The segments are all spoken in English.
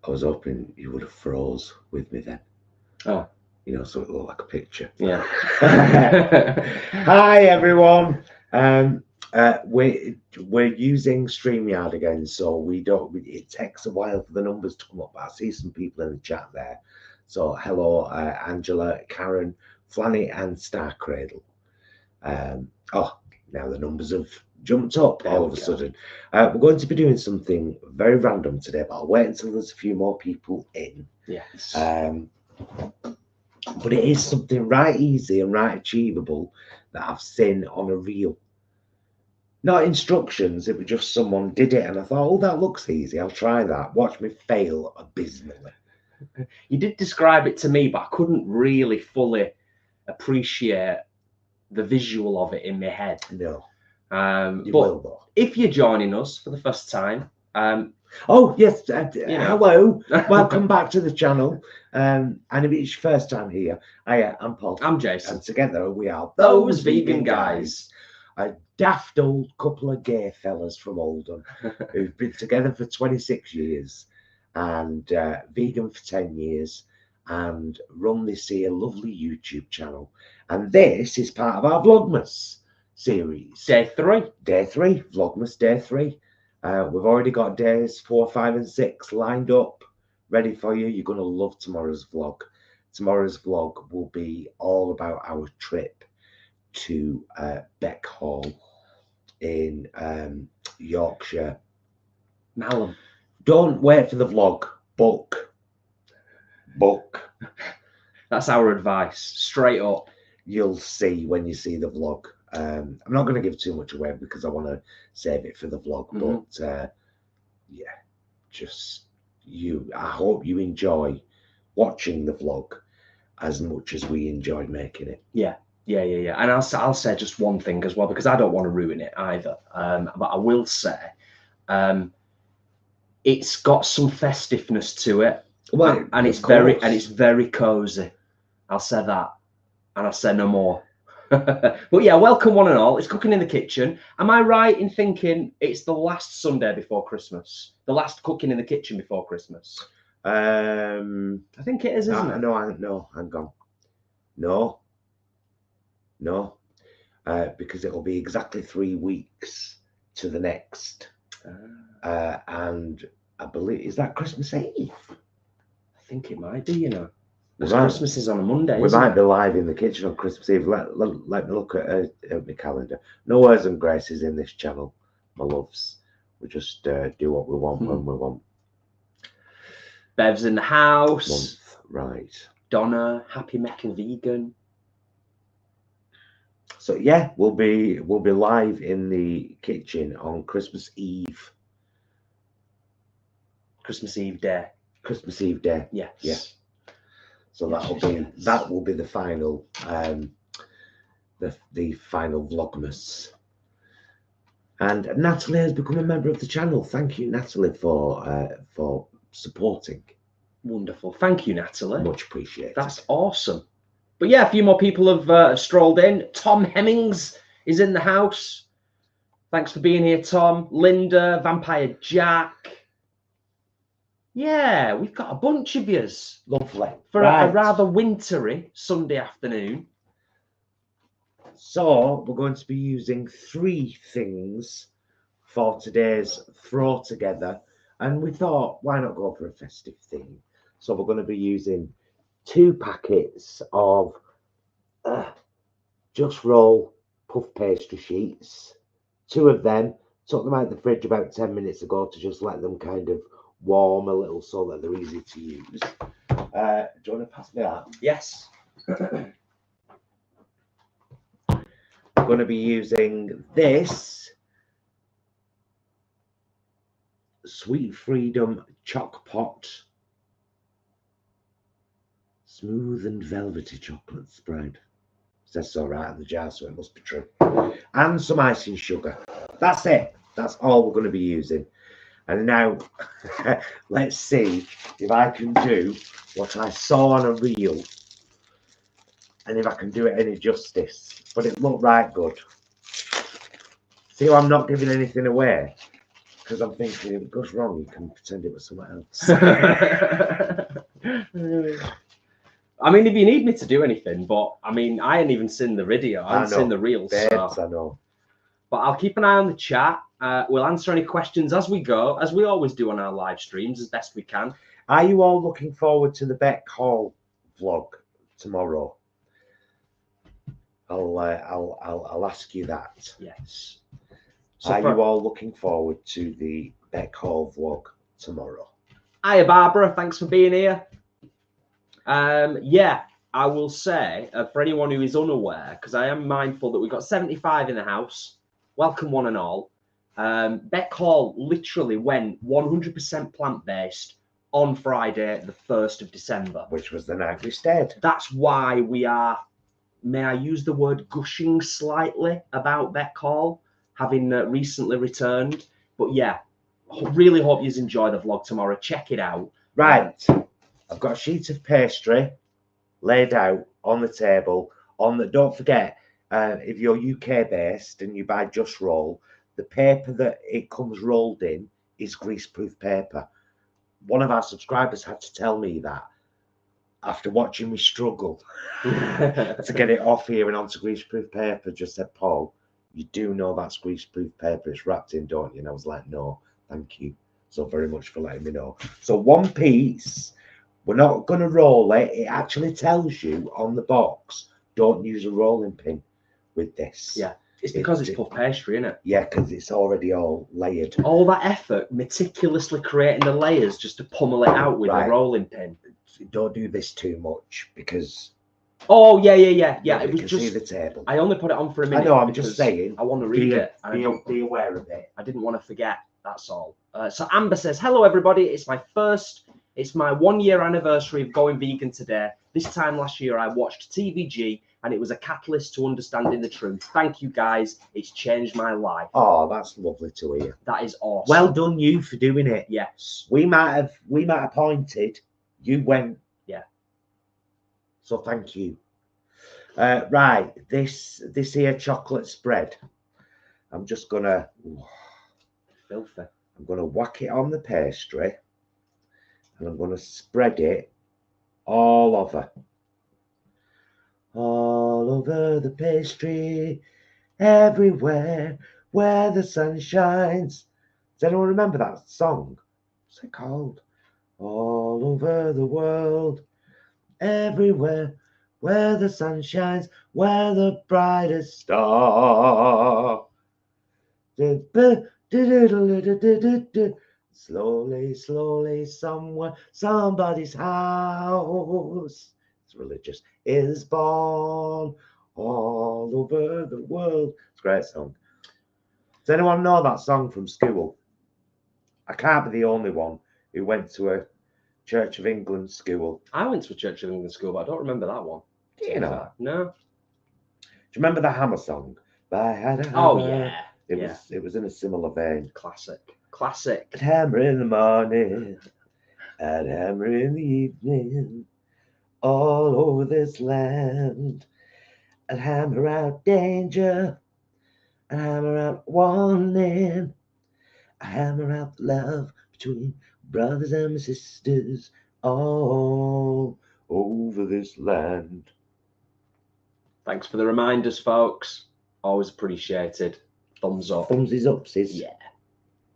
I was hoping you would have froze with me then. Oh. You know, so it looked like a picture. Yeah. Hi everyone. We're using StreamYard again, so it takes a while for the numbers to come up. I see some people in the chat there. So hello, Angela, Karen, Flanny, and Starcradle. Now the numbers have jumped up all of a sudden. We're going to be doing something very random today, but I'll wait until there's a few more people in. Yes. But it is something right easy and right achievable that I've seen on a reel. Not instructions, it was just someone did it and I thought, oh, that looks easy, I'll try that. Watch me fail abysmally. You did describe it to me, but I couldn't really fully appreciate the visual of it in my head. No. But will, though. If you're joining us for the first time, oh yes, hello, welcome back to the channel. And if it's your first time here, I'm Paul. I'm Jason. And together we are Those Vegan Guys. A daft old couple of gay fellas from Oldham who've been together for 26 years and vegan for 10 years and run this here lovely YouTube channel. And this is part of our Vlogmas series. Day 3. Day 3, Vlogmas Day 3. We've already got days 4, 5, and 6 lined up, ready for you. You're going to love tomorrow's vlog. Tomorrow's vlog will be all about our trip to Beck Hall in Yorkshire. Malham. Don't wait for the vlog. Book. That's our advice, straight up. You'll see when you see the vlog. I'm not going to give too much away because I want to save it for the vlog. But yeah, I hope you enjoy watching the vlog as much as we enjoyed making it. Yeah. And I'll say just one thing as well, because I don't want to ruin it either. But I will say, it's got some festiveness to it. Well, and it's very cozy. I'll say that, and I'll say no more. But yeah, welcome one and all. It's cooking in the kitchen. Am I right in thinking it's the last Sunday before Christmas? The last cooking in the kitchen before Christmas? I think it is, isn't it? No, hang on. No, because it'll be exactly 3 weeks to the next. And I believe, is that Christmas Eve? I think it might be, you know. Because Christmas is on a Monday. We might be live in the kitchen on Christmas Eve. Let me look at my calendar. No words and graces in this channel, my loves. We just do what we want when we want. Bev's in the house. Month, right. Donna, happy making vegan. So yeah, we'll be live in the kitchen on Christmas Eve. Christmas Eve day. Christmas Eve day. Yes. Yeah. So that will be the final the final Vlogmas. And Natalie has become a member of the channel. Thank you, Natalie, for supporting. Wonderful. Thank you, Natalie. Much appreciated. That's awesome. But yeah, a few more people have strolled in. Tom Hemmings is in the house. Thanks for being here, Tom. Linda, Vampire Jack. Yeah, we've got a bunch of yous. Lovely. For a rather wintry Sunday afternoon. So we're going to be using 3 things for today's throw together. And we thought, why not go for a festive theme? So we're going to be using 2 packets of Just Roll puff pastry sheets. 2 of them. Took them out of the fridge about 10 minutes ago to just let them kind of warm a little so that they're easy to use. Do you want to pass me that? Yes. We're going to be using this Sweet Freedom Choc Pot. Smooth and velvety chocolate spread. It says so right on the jar, so it must be true. And some icing sugar. That's it. That's all we're going to be using. And now, let's see if I can do what I saw on a reel and if I can do it any justice. But it looked right good. See how I'm not giving anything away? Because I'm thinking if it goes wrong, you can pretend it was someone else. I mean, if you need me to do anything, but I mean, I ain't even seen the video. I haven't seen the reels. Babes, I know. But I'll keep an eye on the chat. We'll answer any questions as we go, as we always do on our live streams, as best we can. Are you all looking forward to the Beck Hall vlog tomorrow? I'll ask you that. Yes. So are you all looking forward to the Beck Hall vlog tomorrow? Hiya, Barbara. Thanks for being here. Yeah, I will say, for anyone who is unaware, because I am mindful that we've got 75 in the house. Welcome, one and all. Beck Hall literally went 100% plant-based on Friday, the 1st of December. Which was the night we stayed. That's why we are, may I use the word gushing slightly about Beck Hall, having recently returned. But yeah, really hope you enjoy the vlog tomorrow. Check it out. Right. I've got a sheet of pastry laid out on the table. Don't forget, if you're UK based and you buy Just Roll, the paper that it comes rolled in is greaseproof paper. One of our subscribers had to tell me that after watching me struggle to get it off here and onto greaseproof paper. Just said, Paul, you do know that's greaseproof paper. It's wrapped in, don't you? And I was like, no, thank you so very much for letting me know. So one piece. We're not going to roll it. It actually tells you on the box, don't use a rolling pin with this. Yeah, it's because it's puff pastry, isn't it? Yeah, because it's already all layered. All that effort, meticulously creating the layers just to pummel it out with a rolling pin. Don't do this too much because... Oh, yeah. It was just... see the table. I only put it on for a minute. I know, I'm just saying. I want to read it. Be aware of it. I didn't want to forget, that's all. So Amber says, hello, everybody. It's my 1 year anniversary of going vegan today. This time last year, I watched TVG and it was a catalyst to understanding the truth. Thank you, guys. It's changed my life. Oh, that's lovely to hear. That is awesome. Well done, you, for doing it. Yes. We might have pointed. You went. Yeah. So thank you. Right, this here chocolate spread. I'm just gonna. Filthy. I'm gonna whack it on the pastry. And I'm going to spread it all over the pastry, everywhere where the sun shines. Does anyone remember that song? What's it called? All over the world, everywhere where the sun shines, where the brightest star. Slowly, somewhere, somebody's house. It's religious. Is born all over the world. It's a great song. Does anyone know that song from school? I can't be the only one who went to a Church of England school. I went to a Church of England school, but I don't remember that one. Do you know? No. Do you remember the Hammer song? I had a hammer. Oh yeah. It was in a similar vein. Classic. I'd hammer in the morning, I'd hammer in the evening, all over this land. I'd hammer out danger, I'd hammer out warning, I'd hammer out love between brothers and sisters, all over this land. Thanks for the reminders, folks. Always appreciated. Thumbs up. Thumbsies up, sis. Yeah.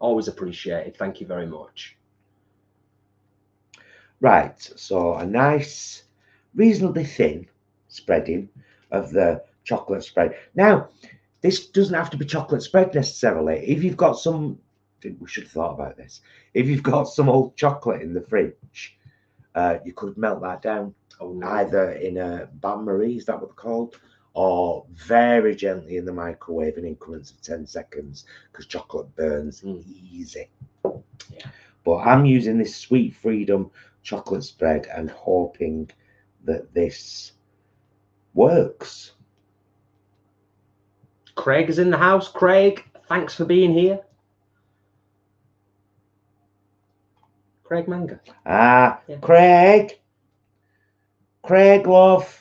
Always appreciated. Thank you very much. Right, so a nice, reasonably thin spreading of the chocolate spread. Now, this doesn't have to be chocolate spread necessarily. If you've got some, we should have thought about this. If you've got some old chocolate in the fridge, you could melt that down. Oh, no. Either in a bain-marie, is that what they're called? Or very gently in the microwave in increments of 10 seconds because chocolate burns easy. Yeah. But I'm using this Sweet Freedom chocolate spread and hoping that this works. Craig is in the house. Craig, thanks for being here. Craig Manga. Yeah. Craig, love.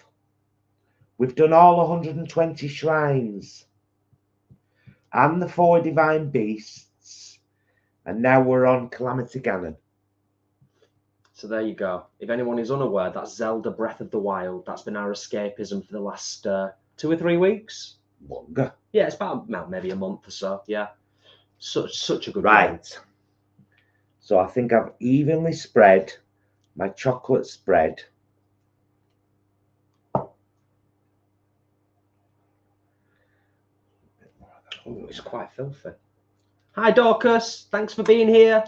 We've done all 120 shrines and the 4 divine beasts And now we're on Calamity Ganon. So there you go. If anyone is unaware, that's Zelda Breath of the Wild. That's been our escapism for the last 2 or 3 weeks. Longer. Yeah, it's about well, maybe a month or so. Yeah. Such a good game. Right. So I think I've evenly spread my chocolate spread. Oh, it's quite filthy. Hi, Dorcas. Thanks for being here.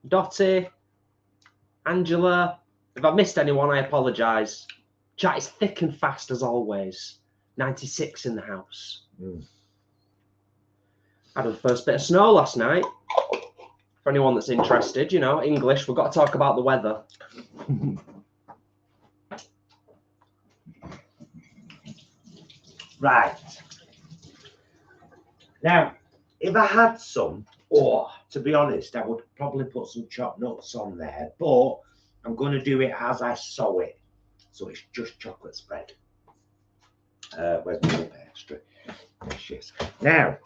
Dottie, Angela. If I've missed anyone, I apologise. Chat is thick and fast as always. 96 in the house. Had a first bit of snow last night. For anyone that's interested, you know, English, we've got to talk about the weather. Right. Now, if I had some, to be honest, I would probably put some chopped nuts on there, but I'm going to do it as I sew it. So it's just chocolate spread. Where's my other pastry? There she is. Now,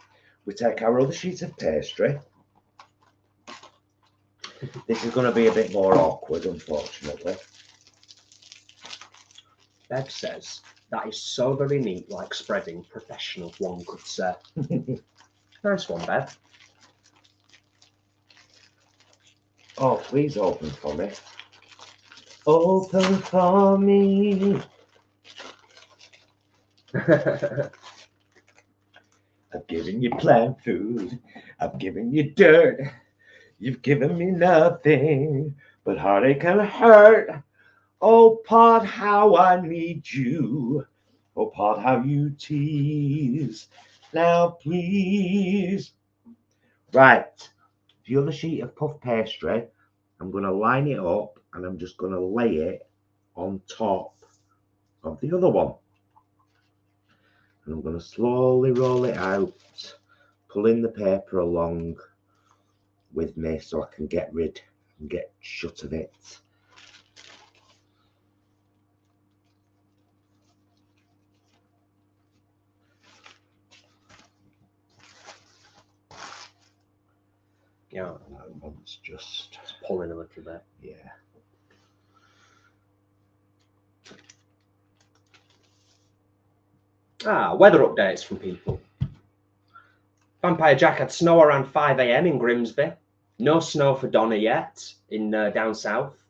we take our other sheet of pastry. This is going to be a bit more awkward, unfortunately. Bev says, that is so very neat, like spreading, professional, one could say. Nice one, Bev. Oh, please open for me. Open for me. I've given you plant food. I've given you dirt. You've given me nothing but heartache and hurt. Oh, Pod, how I need you. Oh, Pod, how you tease. Now, please. Right. The other sheet of puff pastry, I'm going to line it up and I'm just going to lay it on top of the other one. And I'm going to slowly roll it out, pulling the paper along with me so I can get rid and get shut of it. Yeah, that one's just pulling a little bit. Yeah. Weather updates from people. Vampire Jack had snow around 5 AM in Grimsby. No snow for Donna yet in down south.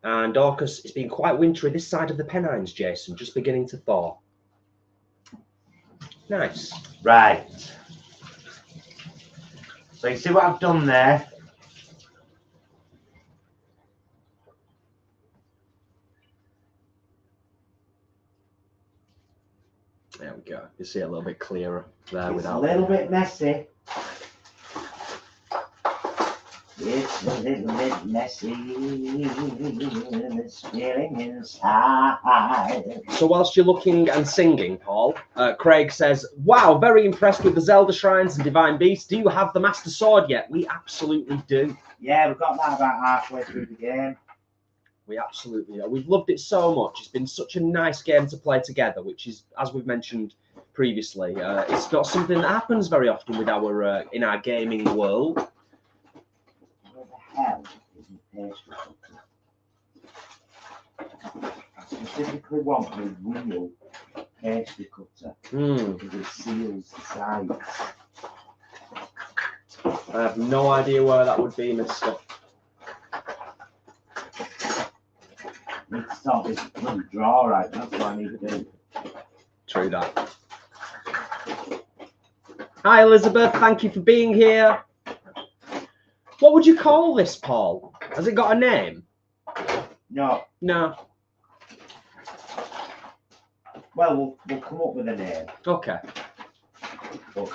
And Dorcas, it's been quite wintry this side of the Pennines, Jason, just beginning to thaw. Nice. Right. So you see what I've done there? There we go. You see it a little bit clearer there. It's a little bit messy. It's a little bit messy. It's feeling inside. So whilst you're looking and singing, Paul, Craig says, wow, very impressed with the Zelda Shrines and Divine Beasts. Do you have the Master Sword yet? We absolutely do. Yeah, we've got that about halfway through the game. We absolutely do. We've loved it so much. It's been such a nice game to play together, which is, as we've mentioned previously, it's not something that happens very often with our in our gaming world. What the hell is the pastry cutter? I specifically want the real pastry cutter because it seals the sides. I have no idea where that would be, mister. I need to start this bloody drawer out, that's what I need to do. True that. Hi Elizabeth, thank you for being here. What would you call this, Paul? Has it got a name? No. No. Well, we'll come up with a name. Okay. But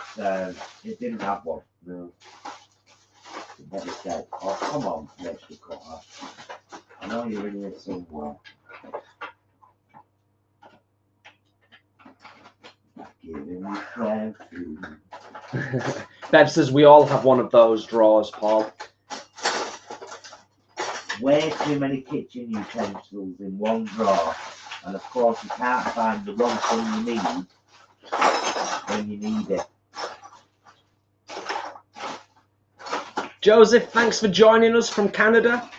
it didn't have one. No. What it said. Oh, come on, pastry cutter. I know you're in here somewhere. Giving me plant food. Bev says we all have one of those drawers, Paul. Way too many kitchen utensils in one drawer. And of course you can't find the wrong thing you need when you need it. Joseph, thanks for joining us from Canada.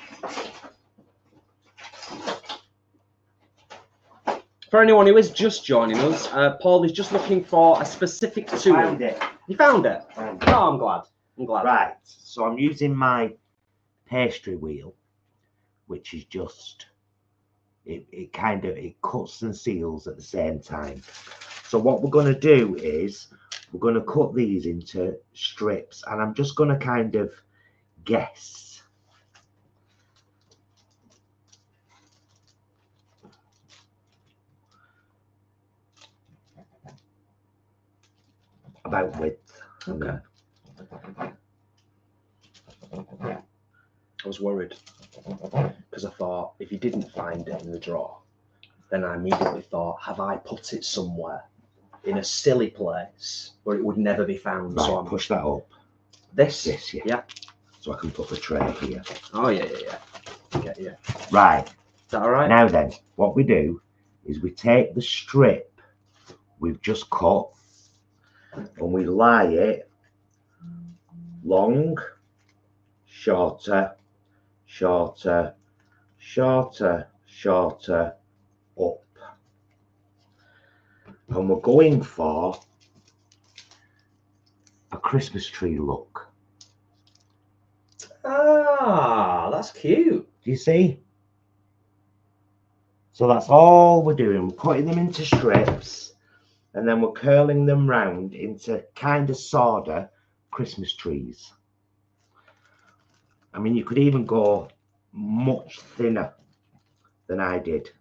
For anyone who is just joining us, Paul is just looking for a specific tool. Found it. You found it? Found it. Oh, I'm glad. I'm glad. Right, so I'm using my pastry wheel, which is just, it cuts and seals at the same time. So what we're going to do is we're going to cut these into strips, and I'm just going to kind of guess about width. Okay. I was worried because I thought if you didn't find it in the drawer, then I immediately thought, have I put it somewhere in a silly place where it would never be found? Right, so I'm push that up. This, yeah. Yeah. So I can put the tray here. Oh yeah. Get you. Right. Is that all right? Now then, what we do is we take the strip we've just cut and we lie it long, shorter, shorter, shorter, shorter, up. And we're going for a Christmas tree look. Ah, that's cute. Do you see? So that's all we're doing. We're putting them into strips and then we're curling them round into kind of sorta Christmas trees. I mean, you could even go much thinner than I did.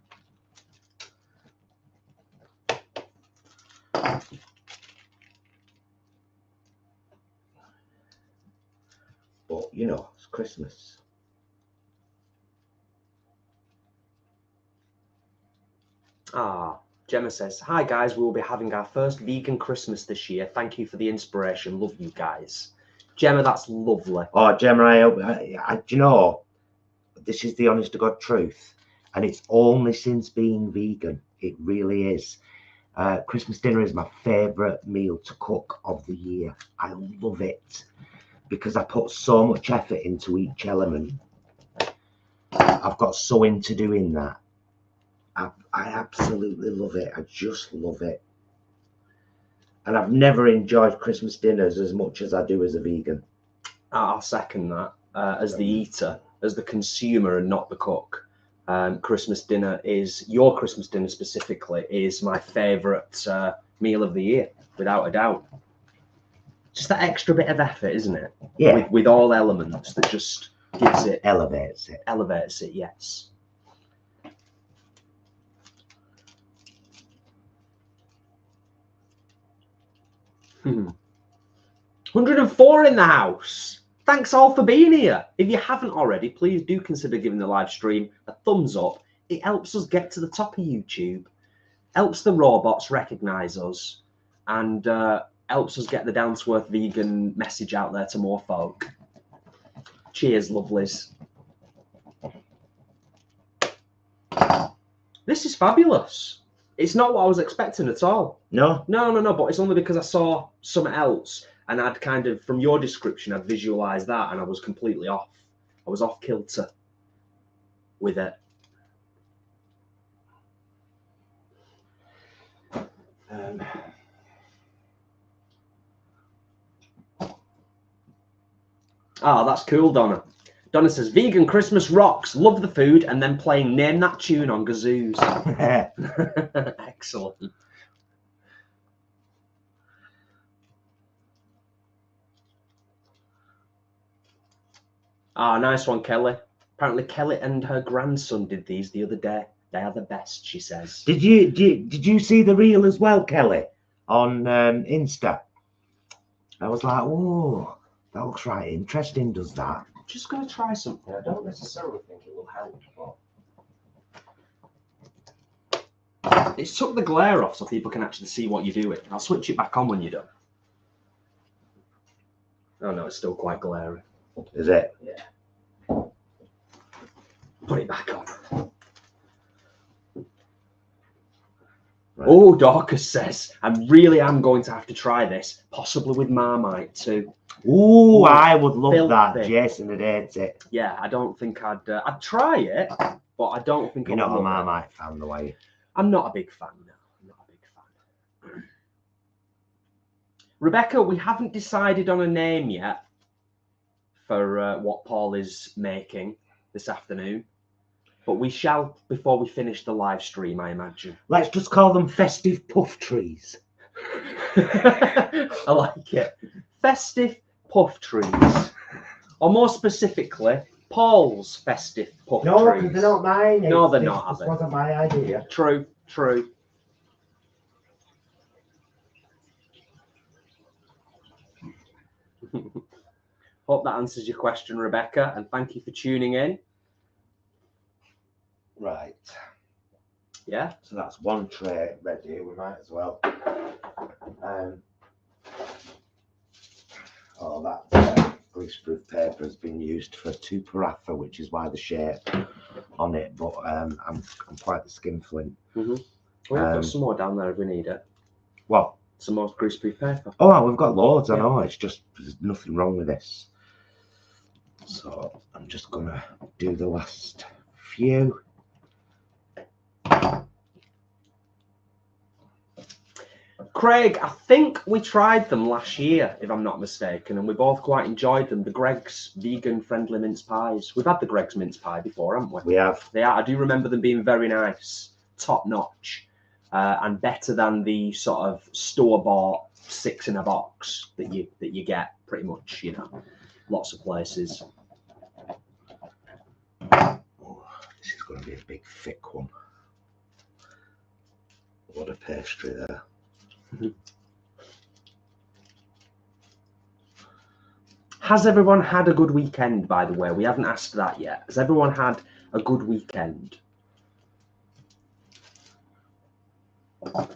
But, you know, it's Christmas. Ah, Gemma says, hi guys, we will be having our first vegan Christmas this year. Thank you for the inspiration. Love you guys. Gemma, that's lovely. Oh, Gemma, I hope, do you know, this is the honest to God truth. And it's only since being vegan. It really is. Christmas dinner is my favourite meal to cook of the year. I love it because I put so much effort into each element. I've got so into doing that. I absolutely love it. I just love it. And I've never enjoyed Christmas dinners as much as I do as a vegan. I'll second that. As the eater, as the consumer and not the cook. Christmas dinner is, your Christmas dinner specifically, is my favourite meal of the year, without a doubt. Just that extra bit of effort, isn't it? Yeah. With all elements that just gives it... Elevates it. Elevates it, yes. Hmm. 104 in the house. Thanks all for being here. If you haven't already, please do consider giving the live stream a thumbs up. It helps us get to the top of YouTube, helps the robots recognise us, and helps us get the down-to-earth vegan message out there to more folk. Cheers, lovelies. This is fabulous. It's not what I was expecting at all. No? No, but it's only because I saw something else and I'd kind of, from your description, I'd visualised that and I was completely off. I was off kilter with it. Oh, that's cool, Donna. Donna says, vegan Christmas rocks. Love the food and then playing Name That Tune on kazoos. Excellent. Ah, nice one, Kelly. Apparently Kelly and her grandson did these the other day. They are the best, she says. Did you see the reel as well, Kelly, on Insta? I was like, oh, that looks right interesting, does that? I'm just going to try something. I don't necessarily think it will help, but it's took the glare off so people can actually see what you're doing. I'll switch it back on when you're done. Oh no, it's still quite glary. Is it? Yeah. Put it back on. Oh, Dorcas says, I really am going to have to try this, possibly with Marmite too. Ooh, I would love that. filthy. Jason would hate it. Yeah, I don't think I'd try it, but I don't think You're I would not a love it. Marmite fan, though, are you? I'm not a big fan, no. I'm not a big fan. Rebecca, we haven't decided on a name yet for what Paul is making this afternoon, but we shall before we finish the live stream, I imagine. Let's just call them festive puff trees. I like it. Festive puff trees. Or more specifically, Paul's festive puff trees. No, because they're not mine. No, they're not, This are they? wasn't my idea. True, true. Hope that answers your question, Rebecca, and thank you for tuning in. Right. Yeah. So that's one tray ready. We might as well. Oh, that greaseproof paper has been used for two paraffa, which is why the shape on it. But I'm quite the skinflint. We've got some more down there if we need it. What? Some more greaseproof paper. Oh, we've got loads. I know. It's just there's nothing wrong with this. So I'm just gonna do the last few. Craig, I think we tried them last year, if I'm not mistaken, and we both quite enjoyed them. The Greg's vegan-friendly mince pies. We've had the Greg's mince pie before, haven't we? We have. They are. I do remember them being very nice, top-notch, and better than the sort of store-bought 6 in a box that you get pretty much, you know, lots of places. Oh, this is going to be a big, thick one. What a pastry there. Has everyone had a good weekend, by the way? We haven't asked that yet. Has everyone had a good weekend? Oh,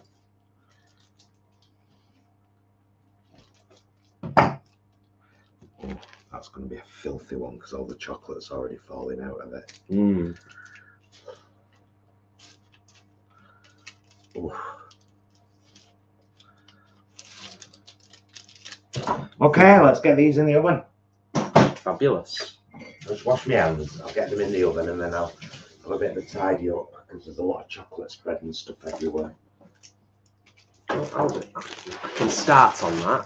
that's going to be a filthy one because all the chocolate's already falling out of it. Oh. Okay, let's get these in the oven. Fabulous. Just wash my hands. I'll get them in the oven and then I'll have a bit of a tidy up because there's a lot of chocolate spread and stuff everywhere. I can start on that.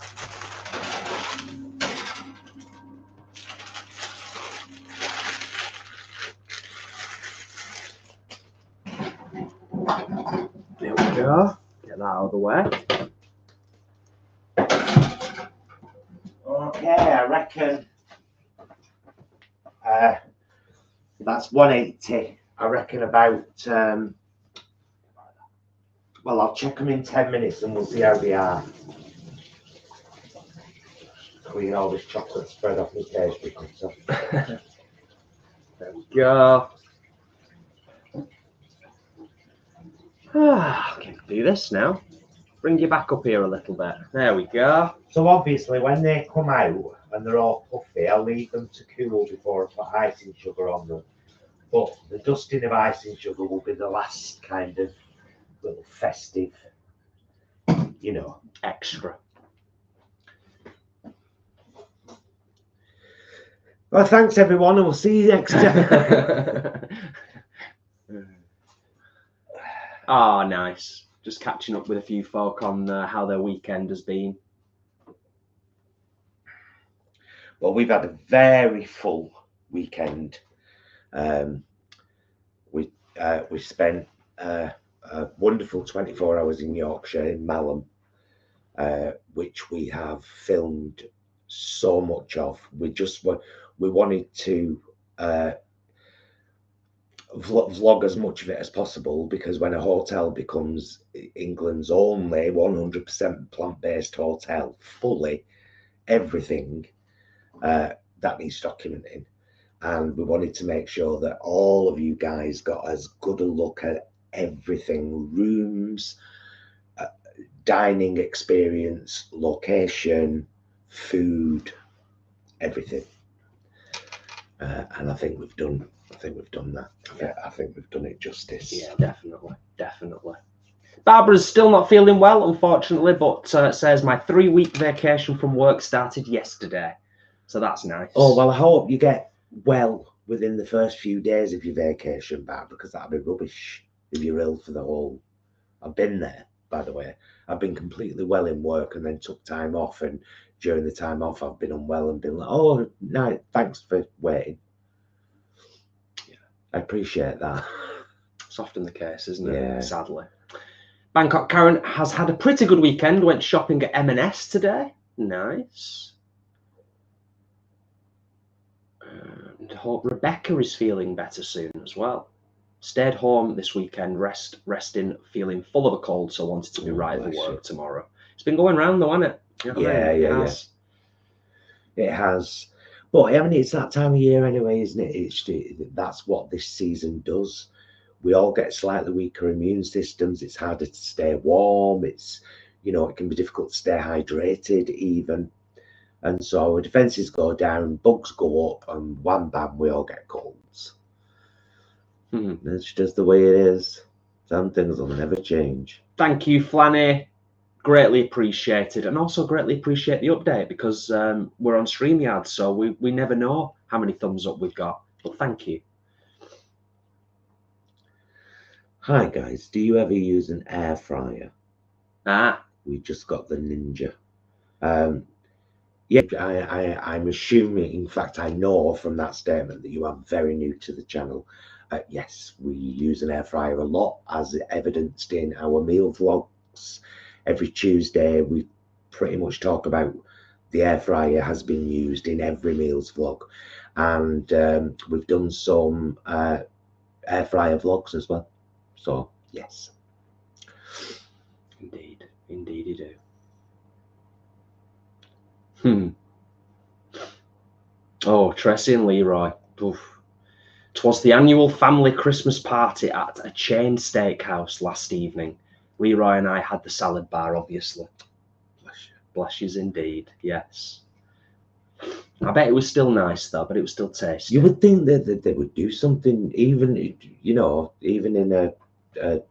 There we go. Get that out of the way. Okay, I reckon that's 180. I reckon about, well, I'll check them in 10 minutes and we'll see how they are. Clean all this chocolate spread off my pastry cutter. There we go. I can do this now. Bring you back up here a little bit. There we go. So obviously when they come out and they're all puffy, I'll leave them to cool before I put icing sugar on them. But the dusting of icing sugar will be the last kind of little festive, you know, Extra. Well, thanks everyone, and we'll see you next time. Ah, nice. Just catching up with a few folk on how their weekend has been. Well, we've had a very full weekend. We spent a wonderful 24 hours in Yorkshire, in Malham, which we have filmed so much of. We wanted to vlog as much of it as possible, because when a hotel becomes England's only 100% plant-based hotel, fully everything, that needs documenting. And we wanted to make sure that all of you guys got as good a look at everything: rooms, dining experience, location, food, everything. And I think we've done that. I think we've done it justice. Yeah, definitely. Barbara's still not feeling well, unfortunately, but says my 3-week vacation from work started yesterday. So that's nice. Oh, well, I hope you get well within the first few days of your vacation, Barbara, because that'd be rubbish if you're ill for the whole... I've been there, by the way. I've been completely well in work and then took time off, and during the time off I've been unwell and been like, oh, no, thanks for waiting. Yeah, I appreciate that. It's often the case, isn't it? Yeah. Sadly. Bangkok Karen has had a pretty good weekend. Went shopping at M&S today. Nice. And hope Rebecca is feeling better soon as well. Stayed home this weekend, resting, feeling full of a cold, so wanted to be right at work tomorrow. It's been going round though, hasn't it? You know what I mean? Yeah. It has. But I mean, it's that time of year anyway, isn't it? That's what this season does. We all get slightly weaker immune systems. It's harder to stay warm. It's, you know, it can be difficult to stay hydrated even. And so our defenses go down, bugs go up, and wham bam, we all get colds. That's just the way it is. Some things will never change. Thank you, Flanny. Greatly appreciated, and also greatly appreciate the update, because we're on StreamYard, so we never know how many thumbs up we've got. But thank you. Hi guys, do you ever use an air fryer? We just got the Ninja. Yeah, I'm assuming, in fact, I know from that statement that you are very new to the channel. Yes, we use an air fryer a lot, as evidenced in our meal vlogs. Every Tuesday, we pretty much talk about the air fryer has been used in every meals vlog. And we've done some air fryer vlogs as well. So, yes. Indeed you do. Oh, Tracy and Leroy. Oof. 'Twas the annual family Christmas party at a chain steakhouse last evening. Leroy and I had the salad bar, obviously. Bless you. Bless yous indeed, yes. I bet it was still nice though, but it was still tasty. You would think that they would do something, even, you know, even in a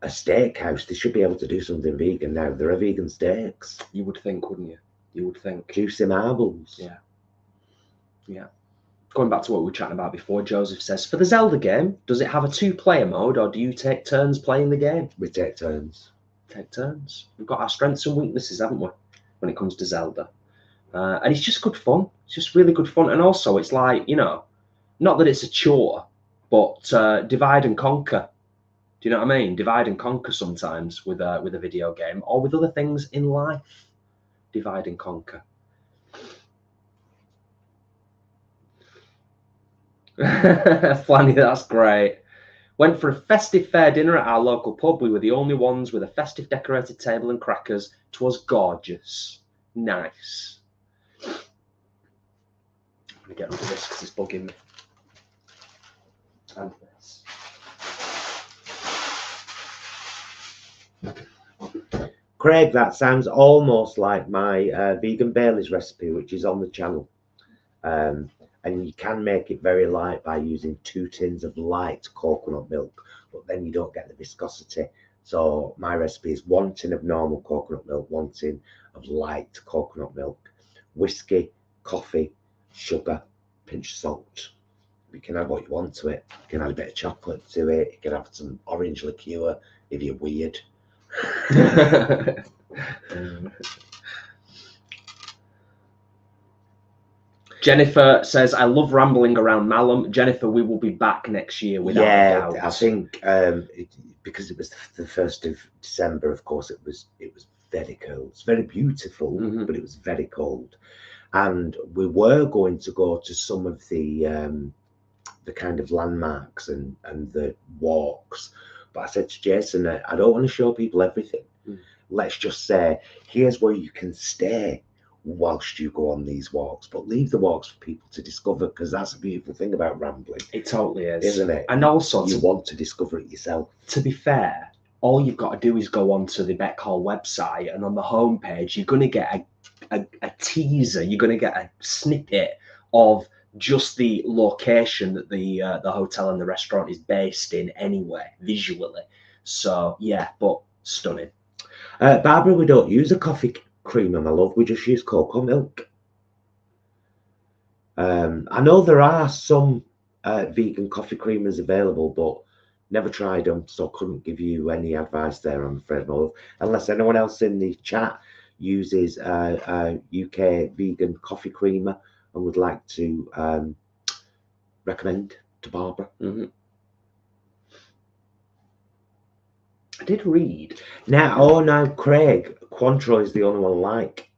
steakhouse, they should be able to do something vegan now. There are vegan steaks. You would think, wouldn't you? You would think. Juicy marbles. Yeah. Yeah. Going back to what we were chatting about before, Joseph says, for the Zelda game, does it have a 2-player mode, or do you take turns playing the game? We take turns. Take turns. We've got our strengths and weaknesses, haven't we, when it comes to Zelda? And it's just good fun. It's just really good fun. And also, it's like, you know, not that it's a chore, but divide and conquer. Do you know what I mean? Divide and conquer sometimes with a video game, or with other things in life. Divide and conquer. Flanny, that's great. Went for a festive fair dinner at our local pub. We were the only ones with a festive decorated table and crackers. 'Twas gorgeous. Nice. I'm going to get rid of this because it's bugging me. And this. Craig, that sounds almost like my vegan Bailey's recipe, which is on the channel. And you can make it very light by using 2 tins of light coconut milk, but then you don't get the viscosity. So my recipe is 1 tin of normal coconut milk, 1 tin of light coconut milk, whiskey, coffee, sugar, pinch of salt. You can add what you want to it. You can add a bit of chocolate to it. You can have some orange liqueur if you're weird. Jennifer says, I love rambling around Malham. Jennifer, we will be back next year without a doubt. I think because it was the 1st of December, of course, it was very cold. It's very beautiful, but it was very cold. And we were going to go to some of the kind of landmarks and the walks. But I said to Jason, I don't want to show people everything. Let's just say, here's where you can stay whilst you go on these walks, but leave the walks for people to discover, because that's a beautiful thing about rambling. It totally is, isn't it? And also, you want to discover it yourself. To be fair, all you've got to do is go onto the Beck Hall website, and on the homepage, you're going to get a teaser. You're going to get a snippet of just the location that the hotel and the restaurant is based in anyway, visually. So yeah, but stunning. Barbara, we don't use a coffee creamer, my love. We just use cocoa milk. I know there are some vegan coffee creamers available, but never tried them, so couldn't give you any advice there, I'm afraid, my love. Unless anyone else in the chat uses a UK vegan coffee creamer and would like to recommend to Barbara. I did read. Now, Craig, Cointreau is the only one I like.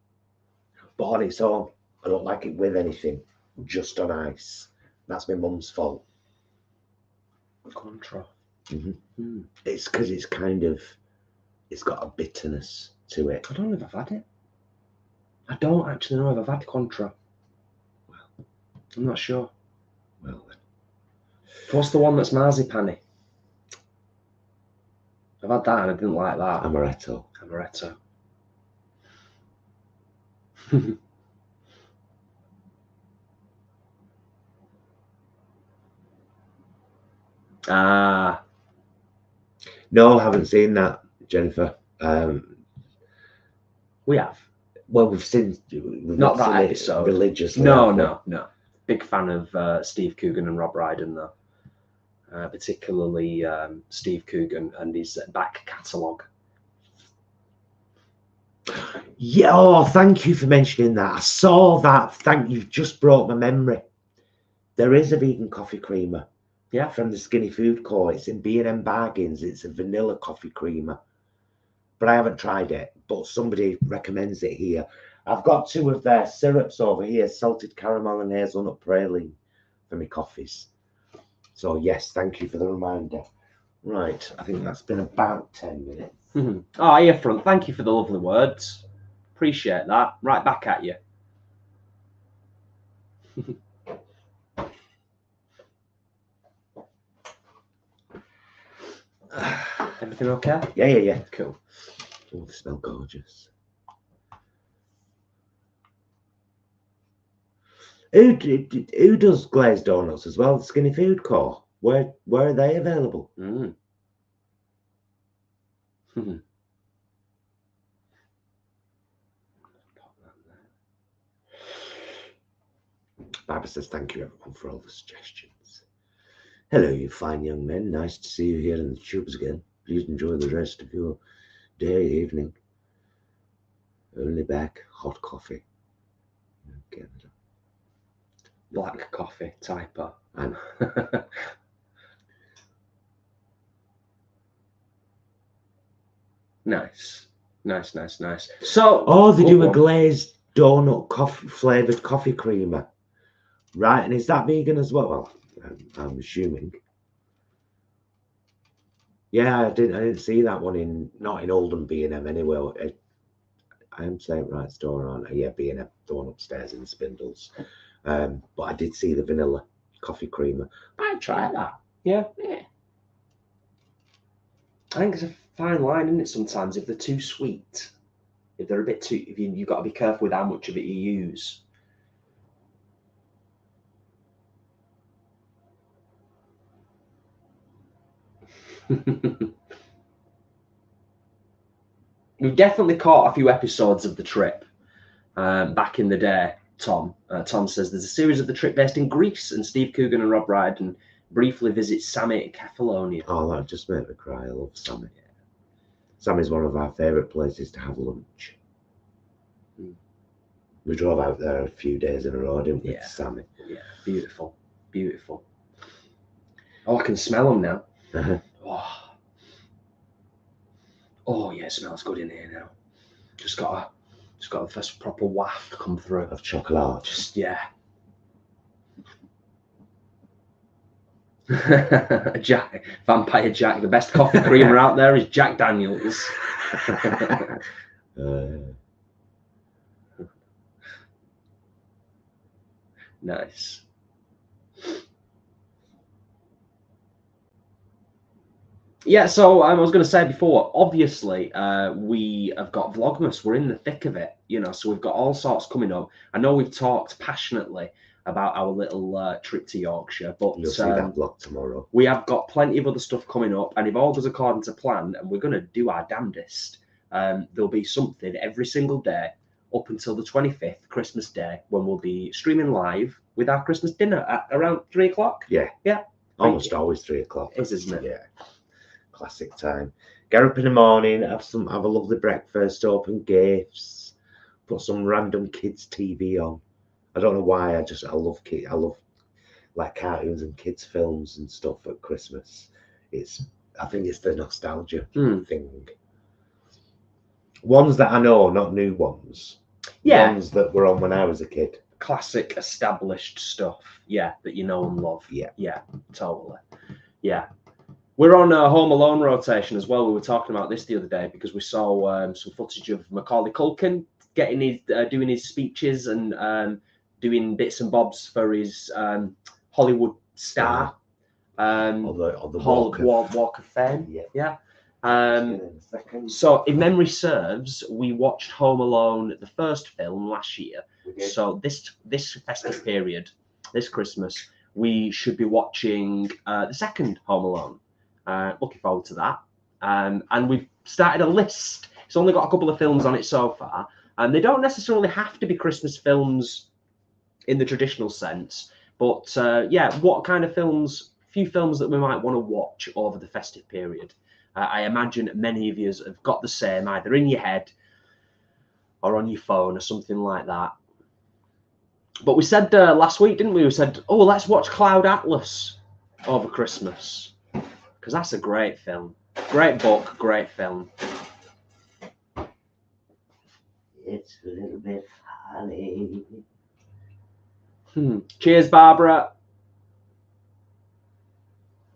But on its own, I don't like it with anything, just on ice. That's my mum's fault. Cointreau. It's because it's got a bitterness to it. I don't know if I've had it. I don't actually know if I've had Cointreau. Well, I'm not sure. Well then. What's the one that's marzipan-y? I've had that and I didn't like that. Amaretto. No, I haven't seen that, Jennifer. We have. Well, we've not that seen episode religiously. No. Big fan of Steve Coogan and Rob Brydon, though. Particularly Steve Coogan and his back catalogue. Yeah, oh, thank you for mentioning that. I saw that. Thank you. Just brought my memory. There is a vegan coffee creamer. Yeah. From the Skinny Food Co. It's in B&M Bargains. It's a vanilla coffee creamer. But I haven't tried it. But somebody recommends it here. I've got 2 of their syrups over here. Salted caramel and hazelnut praline for my coffees. So yes, thank you for the reminder. Right, I think that's been about 10 minutes. Oh, here front, thank you for the lovely words. Appreciate that. Right back at you. Everything okay? Yeah. Cool. Oh, they smell gorgeous. Who does glazed donuts as well? The Skinny Food Co. Where are they available? Barbara says, thank you everyone for all the suggestions. Hello, you fine young men. Nice to see you here in the tubes again. Please enjoy the rest of your day, evening. Only back, hot coffee. Okay. Black coffee, typo. And Nice. So, oh, they do a glazed donut coffee flavored coffee creamer, right? And is that vegan as well? Well, I'm assuming. Yeah, I didn't see that one not in Oldham B&M anyway. I am saying right store, aren't I? Yeah, B&M, the one upstairs in the Spindles. But I did see the vanilla coffee creamer. I'd try that. Yeah. I think it's a fine line, isn't it? Sometimes if they're too sweet, if they're a bit too, you've got to be careful with how much of it you use. We've definitely caught a few episodes of The Trip back in the day, Tom. Tom says there's a series of The Trip based in Greece, and Steve Coogan and Rob Brydon briefly visit Sammy at Kefalonia. Oh, that just made me cry. I love Sammy. Sammy's one of our favourite places to have lunch. We drove out there a few days in a row, didn't we, to Sammy? Yeah, beautiful. Oh, I can smell them now. Oh yeah, it smells good in here now. Just got the first proper waft come through of chocolate. Just Jack, Vampire Jack, the best coffee creamer out there is Jack Daniels. Nice. Yeah, so I was going to say before, obviously, we have got Vlogmas. We're in the thick of it, so we've got all sorts coming up. I know we've talked passionately about our little trip to Yorkshire. But you'll see that vlog tomorrow. We have got plenty of other stuff coming up, and if all goes according to plan, and we're going to do our damnedest, there'll be something every single day up until the 25th, Christmas Day, when we'll be streaming live with our Christmas dinner at around 3 o'clock. Yeah. Yeah. Almost always 3 o'clock. It is, isn't it? Yeah. Classic time. Get up in the morning, have a lovely breakfast, open gifts, put some random kids' TV on. I don't know why. I love like cartoons and kids' films and stuff at Christmas. I think it's the nostalgia thing. Ones that I know, not new ones. Yeah. Ones that were on when I was a kid. Classic, established stuff. Yeah, that you know and love. Yeah. Yeah, totally. Yeah. We're on a Home Alone rotation as well. We were talking about this the other day because we saw some footage of Macaulay Culkin doing his speeches and doing bits and bobs for his Hollywood star. Or the Walk of Fame. Yeah. So, if memory serves, we watched Home Alone, the first film, last year. So this festive period, this Christmas, we should be watching the second Home Alone. Looking forward to that. And we've started a list. It's only got a couple of films on it so far, and they don't necessarily have to be Christmas films in the traditional sense. But yeah, what kind of films? Few films that we might want to watch over the festive period. I imagine many of you have got the same, either in your head or on your phone or something like that. But we said last week, didn't we? We said, oh, let's watch Cloud Atlas over Christmas, because that's a great film. Great book, great film. It's a little bit funny. Cheers, Barbara.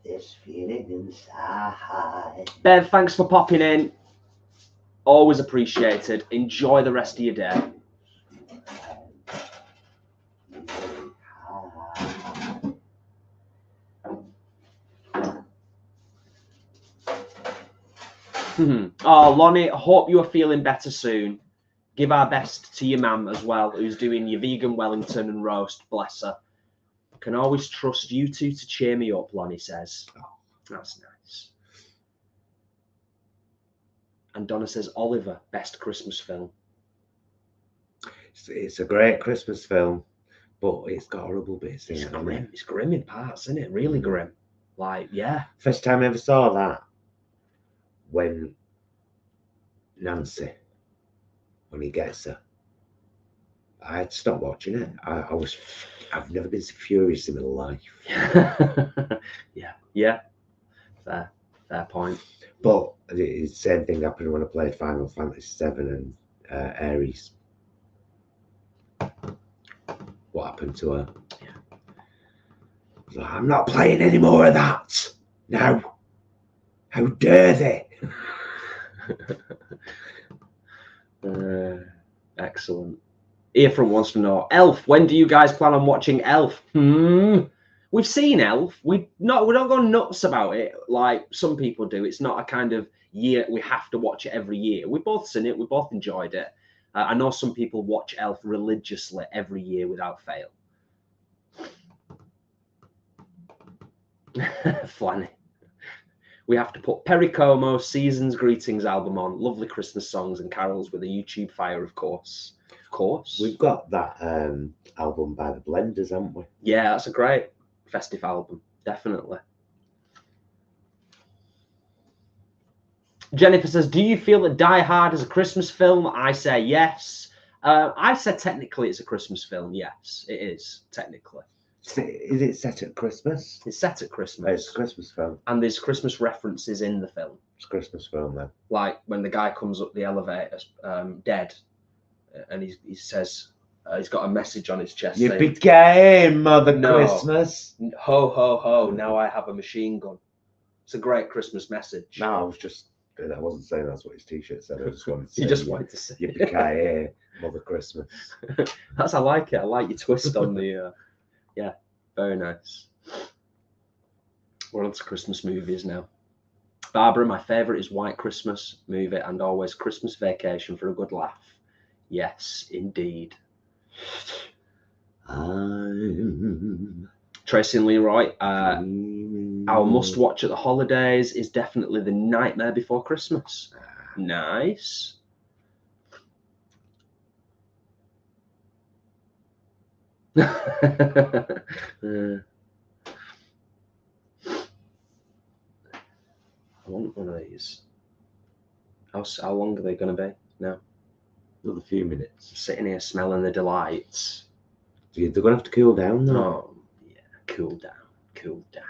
This feeling inside. Bev, thanks for popping in. Always appreciated. Enjoy the rest of your day. Oh, Lonnie, I hope you are feeling better soon. Give our best to your mum as well, who's doing your vegan Wellington and roast. Bless her. Can always trust you two to cheer me up, Lonnie says. Oh, that's nice. And Donna says, Oliver, best Christmas film. It's a great Christmas film, but it's got horrible bits in it. Grim. It's grim in parts, isn't it? Really grim. Like, yeah. First time I ever saw that, when Nancy, when he gets her, I had to stop watching it. I've never been so furious in my life. Yeah. Fair point. But the same thing happened when I played Final Fantasy VII and Ares. What happened to her? Yeah. Like, I'm not playing any more of that. No. How dare they? Excellent. Earfront wants to know, Elf, when do you guys plan on watching Elf? We've seen Elf. We don't go nuts about it like some people do. It's not a kind of year we have to watch it every year. We've both seen it. We both enjoyed it. I know some people watch Elf religiously every year without fail. Flanny. We have to put Perry Como Season's Greetings album on. Lovely Christmas songs and carols with a YouTube fire, of course. Of course. We've got that album by the Blenders, haven't we? Yeah, that's a great festive album. Definitely. Jennifer says, do you feel that Die Hard is a Christmas film? I say yes. I said technically it's a Christmas film. Yes, it is, technically. Is it set at Christmas? It's set at Christmas. It's a Christmas film. And there's Christmas references in the film. It's a Christmas film, then. Like when the guy comes up the elevator, dead, and he says, he's got a message on his chest. You saying, became Mother Christmas. Ho, ho, ho, now I have a machine gun. It's a great Christmas message. No, I wasn't saying that's what his t-shirt said. I just wanted to say. You just wanted to say. You became Mother Christmas. I like it. I like your twist on the... yeah, very nice. We're on to Christmas movies now. Barbara, my favourite is White Christmas movie and always Christmas Vacation for a good laugh. Yes, indeed. I'm Tracy and Leroy, dreaming our must watch at the holidays is definitely The Nightmare Before Christmas. Nice. I want one of these. How long are they going to be now? Another few minutes. Sitting here smelling the delights. They're going to have to cool down though. Oh, yeah. Cool down. Cool down.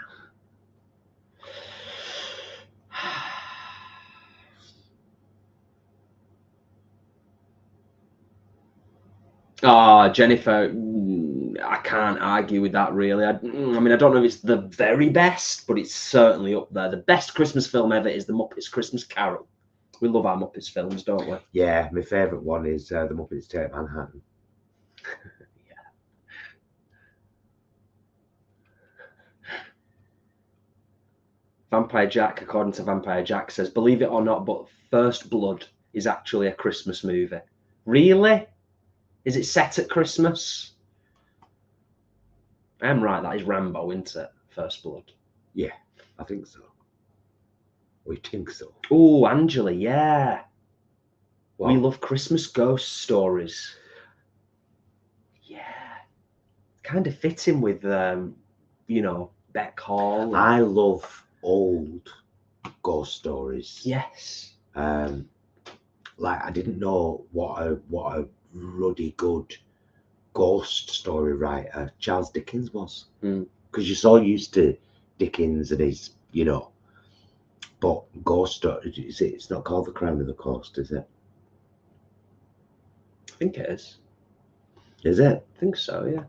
Oh, Jennifer, I can't argue with that really. I mean, I don't know if it's the very best, but it's certainly up there. The best Christmas film ever is The Muppets Christmas Carol. We love our Muppets films, don't we? Yeah, my favourite one is The Muppets Take Manhattan. Yeah. Vampire Jack, according to Vampire Jack, says, believe it or not, but First Blood is actually a Christmas movie. Really? Is it set at Christmas? I am right, that is Rambo, isn't it? First Blood. Yeah, I think so. We think so. Oh, Angela, yeah. What? We love Christmas ghost stories. Yeah. Kind of fitting with, you know, Beck Hall. I love old ghost stories. Yes. Like I didn't know what a ruddy good ghost story writer Charles Dickens was, because you're so used to Dickens and his, you know, but ghost story. It's not called The Crown of the Coast, is it? I think it is. Is it? I think so, yeah.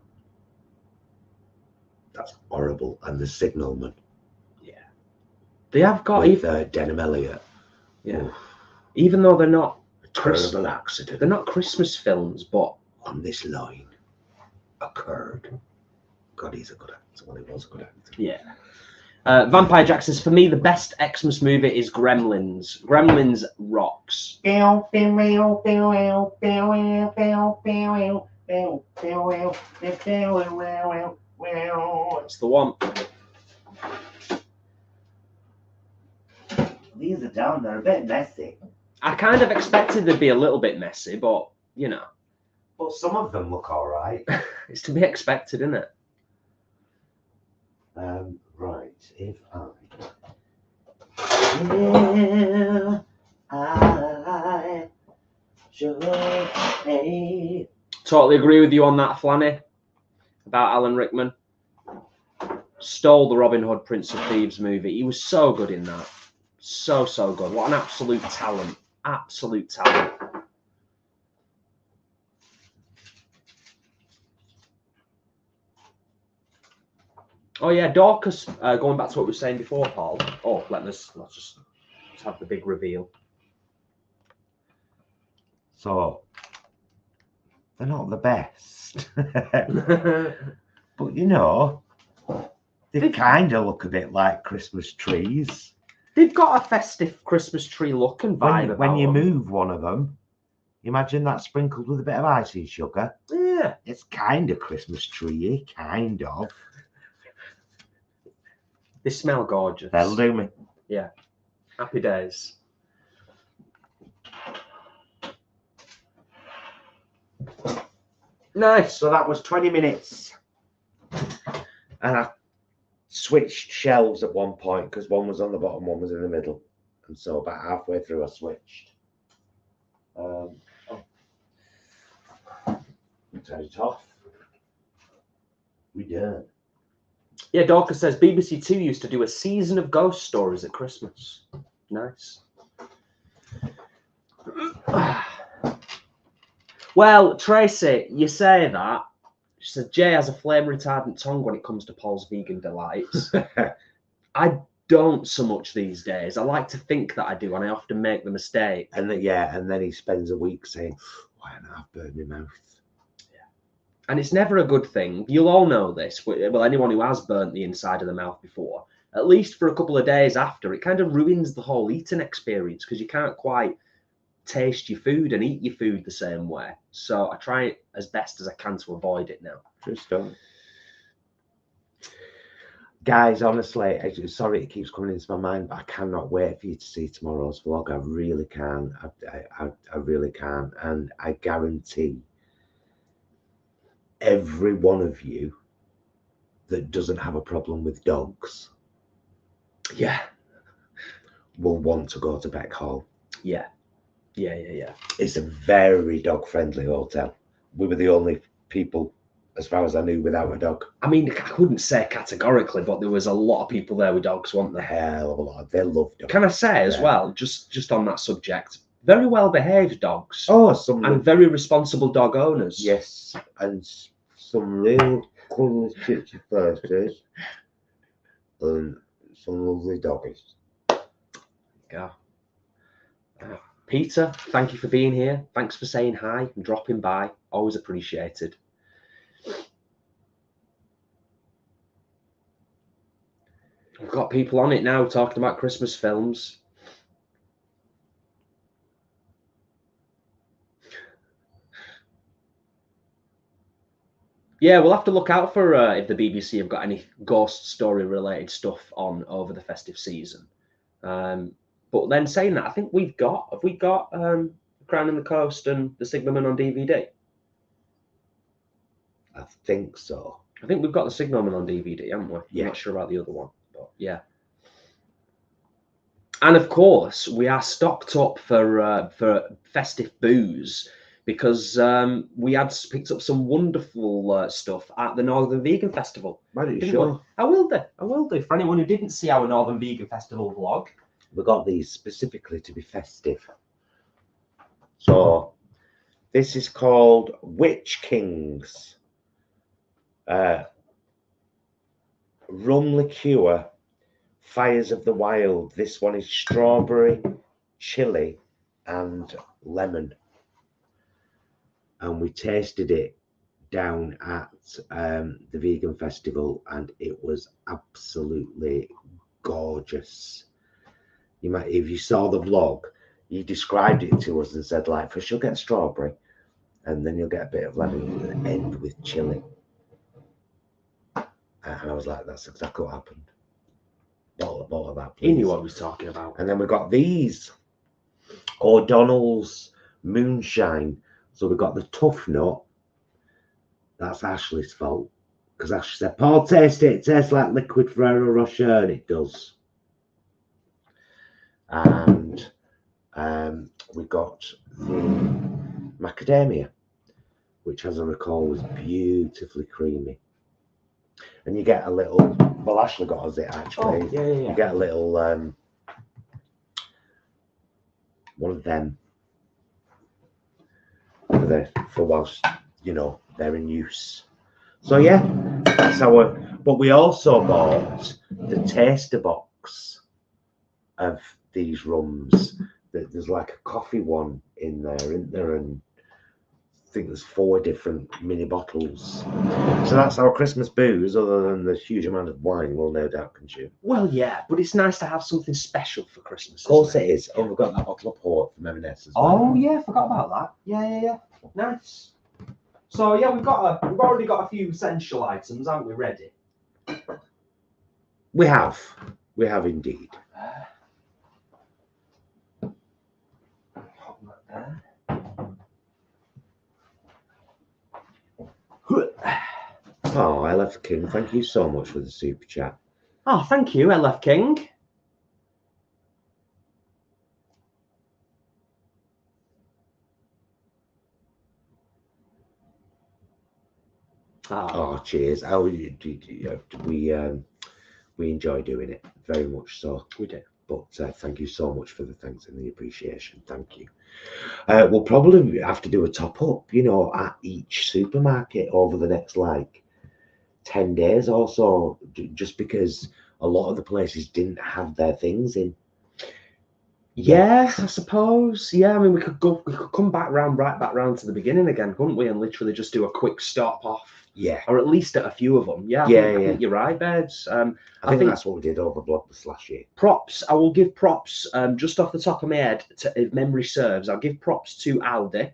That's horrible. And The Signalman. Yeah. They have got with Denham Elliott. Yeah. Oof. Even though they're not Terrible accident. They're not Christmas films, but on this line occurred. God, he's a good actor. Well, he was a good actor. Yeah. Vampire Jack says, for me, the best Xmas movie is Gremlins. Gremlins rocks. It's the one. These are down there a bit messy. I kind of expected they'd be a little bit messy, but, you know. But some of them look all right. It's to be expected, isn't it? Right, if I should Totally agree with you on that, Flanny, about Alan Rickman. Stole the Robin Hood Prince of Thieves movie. He was so good in that. So good. What an absolute talent. Absolute talent. Oh yeah, Dorcas, going back to what we were saying before, Paul. Oh, let's just have the big reveal. So they're not the best. But you know, they kind of look a bit like Christmas trees. They've got a festive Christmas tree look and vibe When you them. move one of them, imagine that sprinkled with a bit of icing sugar. Yeah. It's kind of Christmas tree, kind of. They smell gorgeous. They'll do me. Yeah. Happy days. Nice. So that was 20 minutes. And I switched shelves at one point because one was on the bottom, one was in the middle. And so about halfway through, I switched. Turn it off. We done. Yeah, Dorcas says BBC Two used to do a season of ghost stories at Christmas. Nice. Well, Tracy, you say that. She said Jay has a flame retardant tongue when it comes to Paul's vegan delights. I don't so much these days. I like to think that I do, and I often make the mistake. And then he spends a week saying, "Why haven't I burned my mouth?" And it's never a good thing. You'll all know this. Well, anyone who has burnt the inside of the mouth before, at least for a couple of days after, it kind of ruins the whole eating experience because you can't quite taste your food and eat your food the same way. So I try as best as I can to avoid it now. True story. Guys, honestly, sorry it keeps coming into my mind, but I cannot wait for you to see tomorrow's vlog. I really can. I really can. And I guarantee every one of you that doesn't have a problem with dogs, yeah, will want to go to Beck Hall. Yeah. It's a very dog-friendly hotel. We were the only people, as far as I knew, without a dog. I mean, I couldn't say categorically, but there was a lot of people there with dogs, weren't there? Hell of a lot. They love dogs. Can I say as well, just on that subject, very well behaved dogs. Oh, some and very responsible dog owners. Yes, and some real cool chichi faces and some lovely doggies. Yeah. Peter, thank you for being here. Thanks for saying hi and dropping by. Always appreciated. We've got people on it now talking about Christmas films. Yeah, we'll have to look out for if the BBC have got any ghost story related stuff on over the festive season. But then saying that, I think have we got Crown and the Coast and the Signalman on DVD? I think so. I think we've got the Signalman on DVD, haven't we? Yeah. I'm not sure about the other one, but yeah. And of course, we are stocked up for festive booze because we had picked up some wonderful stuff at the Northern Vegan Festival. Why don't you show? I will do. For anyone who didn't see our Northern Vegan Festival vlog. We got these specifically to be festive. So this is called Witch Kings. Rum liqueur, Fires of the Wild. This one is strawberry, chili, and lemon. And we tasted it down at the Vegan Festival, and it was absolutely gorgeous. You might, if you saw the vlog, you described it to us and said, like, first you'll get strawberry, and then you'll get a bit of lemon, and end with chili. And I was like, that's exactly what happened. Bottle of that, please. He knew what he was talking about. And then we got these O'Donnell's Moonshine. So we got the tough nut. That's Ashley's fault, because Ashley said, Paul, taste it. It tastes like liquid Ferrero Rocher, and it does. And we got the macadamia, which, as I recall, was beautifully creamy. And you get a little, well, Ashley got us it actually. Oh, yeah. You get a little one of them for whilst, you know, they're in use. So yeah, that's our, but we also bought the taster box of these rums. There's like a coffee one in there, isn't there? And I think there's 4 different mini bottles. So that's our Christmas booze, other than the huge amount of wine we'll no doubt consume. Well, yeah, but it's nice to have something special for Christmas. Of course it is. Oh, we've got that bottle of port from M&S as well. Oh yeah, forgot about that. Yeah. Nice. So yeah, we've already got a few essential items, haven't we? Ready. We have indeed. Oh, LF King, thank you so much for the super chat. Oh, thank you, LF King. Oh, cheers. Oh, we enjoy doing it very much so. We do. But thank you so much for the thanks and the appreciation. Thank you. We'll probably have to do a top up, you know, at each supermarket over the next like 10 days or so, just because a lot of the places didn't have their things in. Yeah, I suppose. Yeah, I mean, we could come right back round to the beginning again, couldn't we? And literally just do a quick stop off. Yeah. Or at least at a few of them. Yeah, I think you're right, Babes. I think that's what we did over VLOGMAS last year. Props. I will give props, just off the top of my head, if memory serves, I'll give props to Aldi,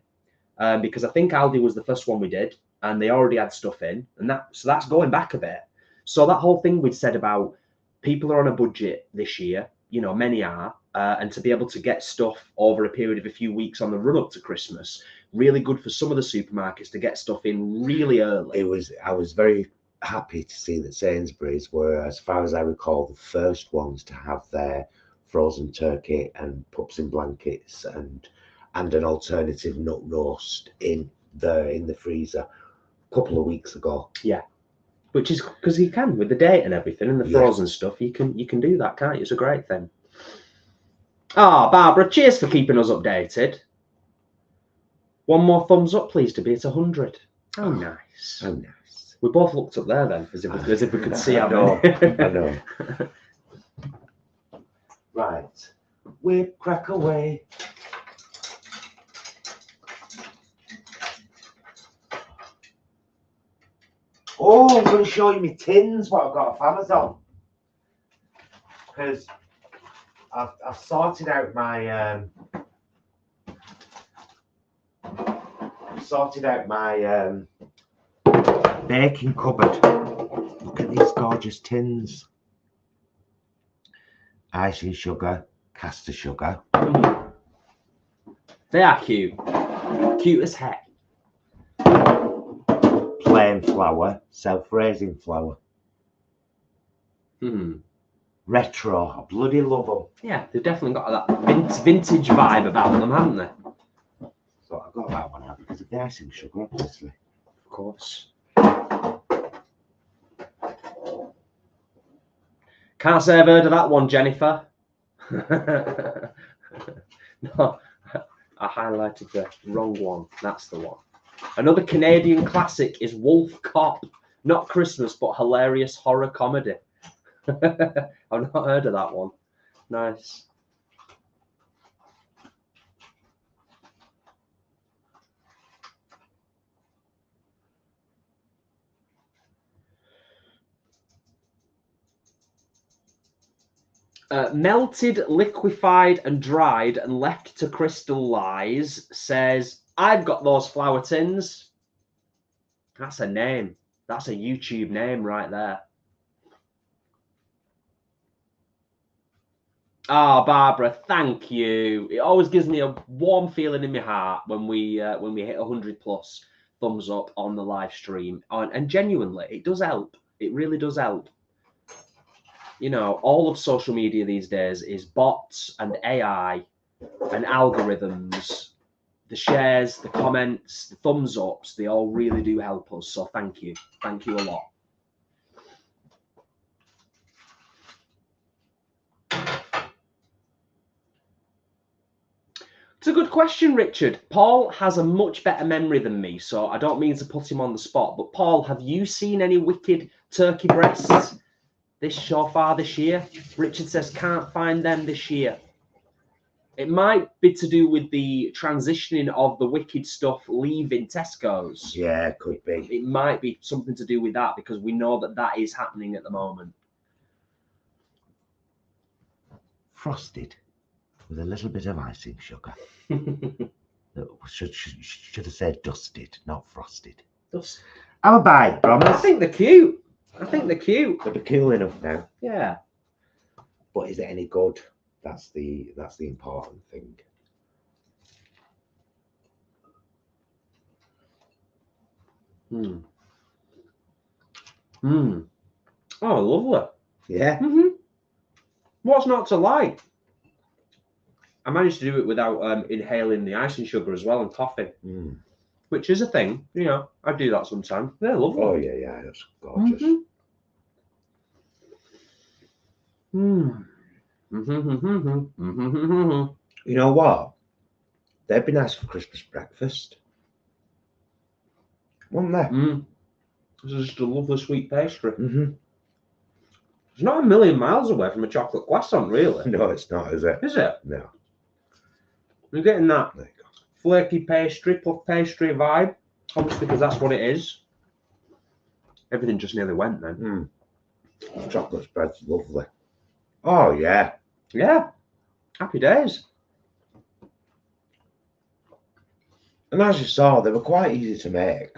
because I think Aldi was the first one we did, and they already had stuff in, and so that's going back a bit. So that whole thing we'd said about people are on a budget this year, you know, many are, and to be able to get stuff over a period of a few weeks on the run up to Christmas, really good for some of the supermarkets to get stuff in really early. I was very happy to see that Sainsbury's were, as far as I recall, the first ones to have their frozen turkey and pups in blankets and an alternative nut roast in the freezer a couple of weeks ago. Yeah, which is because you can, with the date and everything and the frozen stuff, you can do that, can't you? It's a great thing. Ah, Barbara, cheers for keeping us updated. One more thumbs up, please, to be at 100. Oh, nice. Oh, nice. We both looked up there then, as if we could see how many. I know. Right. Whip, crack away. Oh, I'm going to show you my tins, what I've got off Amazon. Because I've sorted out my baking cupboard. Look at these gorgeous tins. Icing sugar, caster sugar. They are cute. Cute as heck. Plain flour, self-raising flour. Retro, I bloody love them. Yeah, they've definitely got that vintage vibe about them, haven't they? So I got that one out because of the icing sugar, obviously. Of course. Can't say I've heard of that one, Jennifer. No, I highlighted the wrong one. That's the one. Another Canadian classic is Wolf Cop. Not Christmas, but hilarious horror comedy. I've not heard of that one. Nice. Melted, liquefied and dried and left to crystallize says, I've got those flour tins. That's a name. That's a YouTube name right there. Ah, Barbara, thank you. It always gives me a warm feeling in my heart when we hit 100+ thumbs up on the live stream. And genuinely, it does help. It really does help. You know, all of social media these days is bots and AI and algorithms. The shares, the comments, the thumbs ups, they all really do help us. So thank you. Thank you a lot. It's a good question, Richard. Paul has a much better memory than me, so I don't mean to put him on the spot. But Paul, have you seen any wicked turkey breasts so far this year? Richard says can't find them this year. It might be to do with the transitioning of the wicked stuff leaving Tesco's. Yeah, it could be. It might be something to do with that because we know that is happening at the moment. Frosted with a little bit of icing sugar. should have said dusted, not frosted. I'm a buy, Bromley. I think they're cute. They'll be cool enough now. Yeah. But is it any good? That's the important thing. Oh, lovely. Yeah. What's not to like? I managed to do it without inhaling the icing sugar as well and coughing, which is a thing. You know, I do that sometimes. They're lovely. Oh yeah, that's gorgeous. You know what? They'd be nice for Christmas breakfast, wouldn't they? This is just a lovely sweet pastry. It's not a million miles away from a chocolate croissant, really. No, it's not, is it? Is it? No. You're getting that There you go. flaky pastry, puff pastry vibe, obviously because that's what it is. Everything just nearly went then. Chocolate spread's lovely. Oh yeah. Yeah, happy days. And as you saw, they were quite easy to make.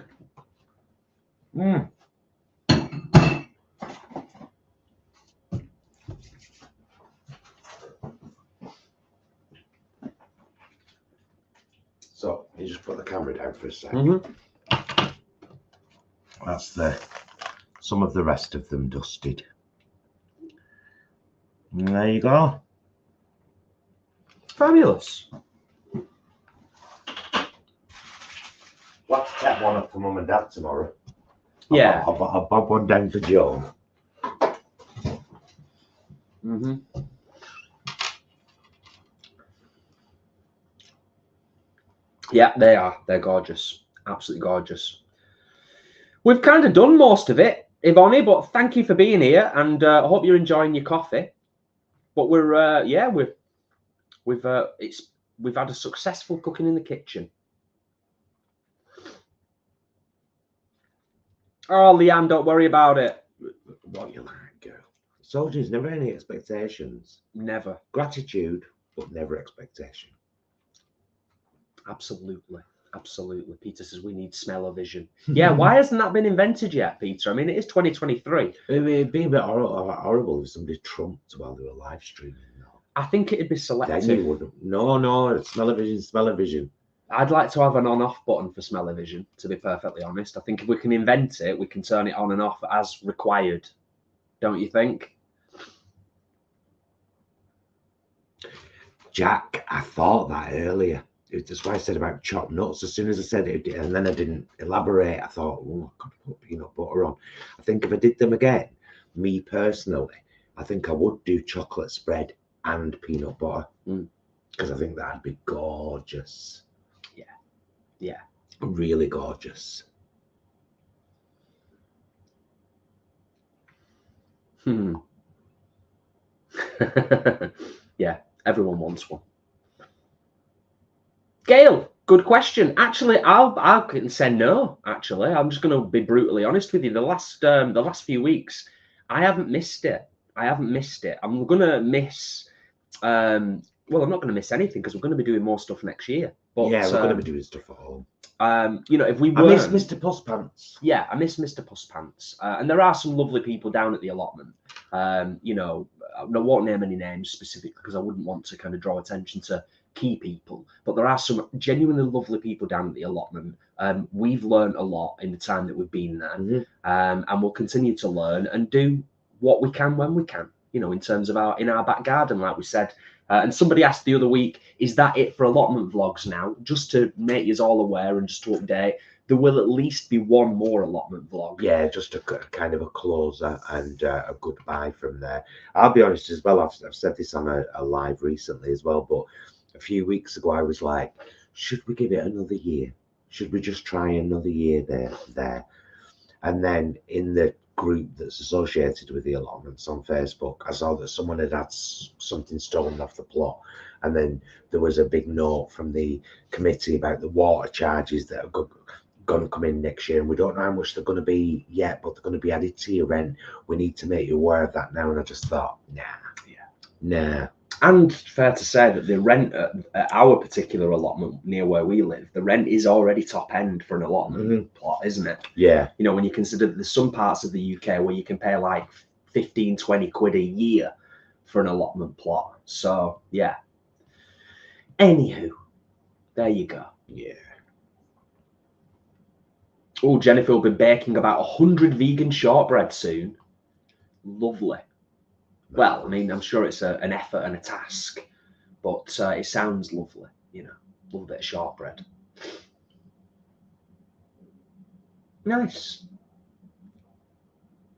So you just put the camera down for a second. That's some of the rest of them dusted. And there you go. Fabulous. We'll have to take one up for Mum and Dad tomorrow. Yeah. I'll bob one down for Joan. Yeah, they are. They're gorgeous. Absolutely gorgeous. We've kind of done most of it, Ivoni, but thank you for being here, and I hope you're enjoying your coffee. But we're we've had a successful cooking in the kitchen. Oh, Leanne, don't worry about it. What you like, girl. Soldiers, never any expectations. Never. Gratitude, but never expectation. Absolutely. Absolutely. Peter says we need smell-o-vision. Yeah, why hasn't that been invented yet, Peter? I mean, it is 2023. It'd be a bit horrible if somebody trumped while they were live streaming. No. I think it'd be selective. Then you wouldn't. No, it's smell-o-vision. I'd like to have an on-off button for smell-o-vision, to be perfectly honest. I think if we can invent it, we can turn it on and off as required. Don't you think? Jack, I thought that earlier. That's why I said about chopped nuts. As soon as I said it, and then I didn't elaborate, I thought, oh, I could put peanut butter on. I think if I did them again, me personally, I think I would do chocolate spread and peanut butter. Because I think that'd be gorgeous. Yeah. Really gorgeous. Yeah, everyone wants one. Gail, good question. Actually, I can say no. Actually, I'm just going to be brutally honest with you. The last few weeks, I haven't missed it. I'm going to miss. Well, I'm not going to miss anything because we're going to be doing more stuff next year. But, yeah, we're going to be doing stuff at home. You know, if we I were, miss Mr. Puss Pants. Yeah, I miss Mr. Puss Pants. And there are some lovely people down at the allotment. You know, I won't name any names specifically because I wouldn't want to kind of draw attention to key people. But there are some genuinely lovely people down at the allotment. We've learned a lot in the time that we've been there. And we'll continue to learn and do what we can when we can, you know, in terms of in our back garden, like we said. And somebody asked the other week, is that it for allotment vlogs now? Just to make you all aware and just to update, there will at least be one more allotment vlog. Yeah, just a kind of a closer and a goodbye from there. I'll be honest as well, I've said this on a live recently as well, but a few weeks ago I was like, should we give it another year? Should we just try another year there? And then in the group that's associated with the allotments on Facebook, I saw that someone had something stolen off the plot, and then there was a big note from the committee about the water charges that are going to come in next year, and we don't know how much they're going to be yet, but they're going to be added to your rent. We need to make you aware of that now. And I just thought, nah. And fair to say that the rent at our particular allotment near where we live, the rent is already top end for an allotment plot, isn't it? Yeah. You know, when you consider that there's some parts of the UK where you can pay like 15, 20 quid a year for an allotment plot. So, yeah. Anywho, there you go. Yeah. Oh, Jennifer will be baking about 100 vegan shortbread soon. Lovely. Well, I mean, I'm sure it's an effort and a task, but it sounds lovely, you know, a little bit of shortbread. Nice.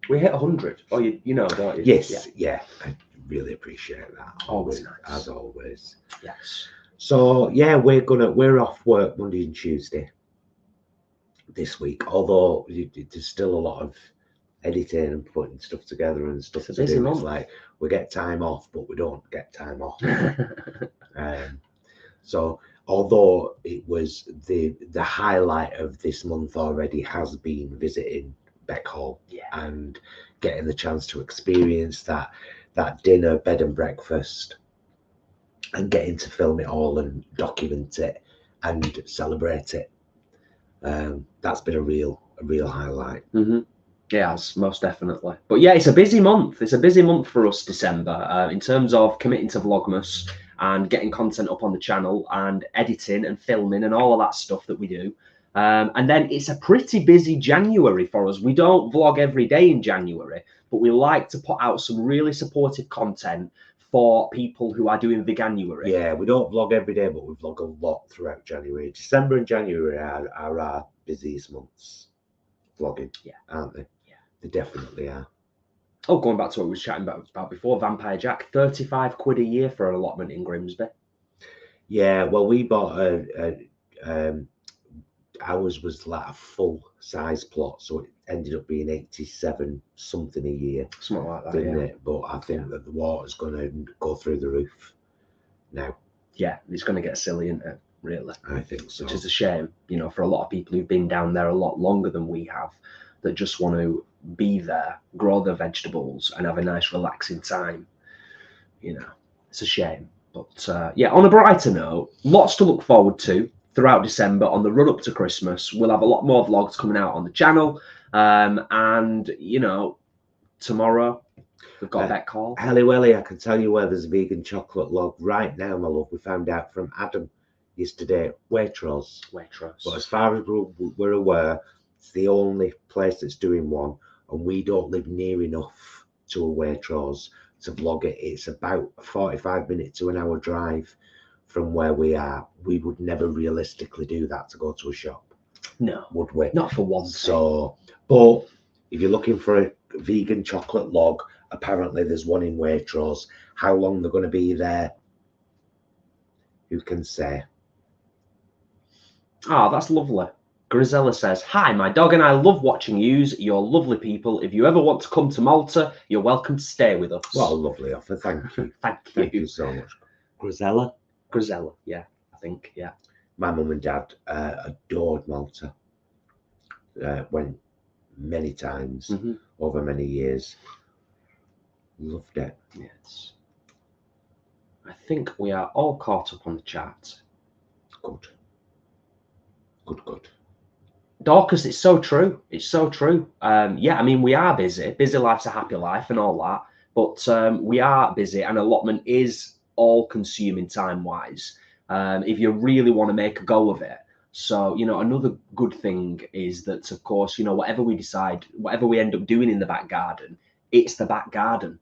We hit 100. Oh, you know, don't you? Yes, yeah. I really appreciate that. Always nice. As always. Yes. So, yeah, we're off work Monday and Tuesday this week, although there's still a lot of editing and putting stuff together and stuff to do. It's like we get time off, but we don't get time off. So although it was the highlight of this month already has been visiting Beck Hall and getting the chance to experience that dinner, bed and breakfast, and getting to film it all and document it and celebrate it. That's been a real highlight. Yeah, most definitely. But yeah, it's a busy month. It's a busy month for us, December, in terms of committing to Vlogmas and getting content up on the channel and editing and filming and all of that stuff that we do. And then it's a pretty busy January for us. We don't vlog every day in January, but we like to put out some really supportive content for people who are doing Veganuary. Yeah, we don't vlog every day, but we vlog a lot throughout January. December and January are our busiest months vlogging, aren't they? Yeah, they definitely are. Oh, going back to what we were chatting about before, Vampire Jack, 35 quid a year for an allotment in Grimsby. Yeah, well, we bought ours was like a full size plot, so it ended up being 87 something a year, something like that, didn't it? But I think that the water's going to go through the roof now. Yeah, it's going to get silly, isn't it? Really, I think so. Which is a shame, you know, for a lot of people who've been down there a lot longer than we have, that just want to be there, grow their vegetables, and have a nice, relaxing time. You know, it's a shame. But yeah, on a brighter note, lots to look forward to throughout December. On the run up to Christmas, we'll have a lot more vlogs coming out on the channel. And you know, tomorrow we've got that call. Helly Welly, I can tell you where there's a vegan chocolate log right now, my love. We found out from Adam yesterday, Waitrose. But as far as we're aware, it's the only place that's doing one, and we don't live near enough to a Waitrose to vlog it. It's about a 45-minute to an hour drive from where we are. We would never realistically do that to go to a shop. No, would we? Not for one. So, but if you're looking for a vegan chocolate log, apparently there's one in Waitrose. How long they're going to be there, who can say? Oh, that's lovely. Grisella says, "Hi, my dog and I love watching yous. You're lovely people. If you ever want to come to Malta, you're welcome to stay with us." What a lovely offer. Thank you. Thank you so much. Grisella? Grisella, yeah, I think, yeah. My mum and dad adored Malta. Went many times over many years. Loved it. Yes. I think we are all caught up on the chat. Good. Dorcas, it's so true. It's so true. Yeah, I mean, we are busy. Busy life's a happy life and all that. But we are busy, and allotment is all-consuming time-wise. If you really want to make a go of it. So, you know, another good thing is that, of course, you know, whatever we decide, whatever we end up doing in the back garden, it's the back garden.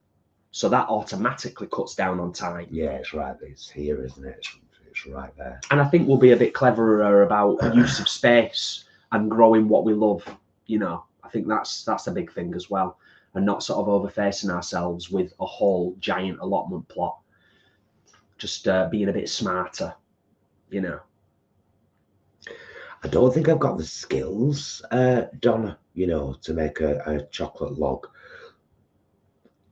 So that automatically cuts down on time. Yeah, it's right. It's here, isn't it? It's right there. And I think we'll be a bit cleverer about use of space and growing what we love. You know, I think that's a big thing as well, and not sort of overfacing ourselves with a whole giant allotment plot. Just being a bit smarter, you know. I don't think I've got the skills, Donna, you know, to make a chocolate log.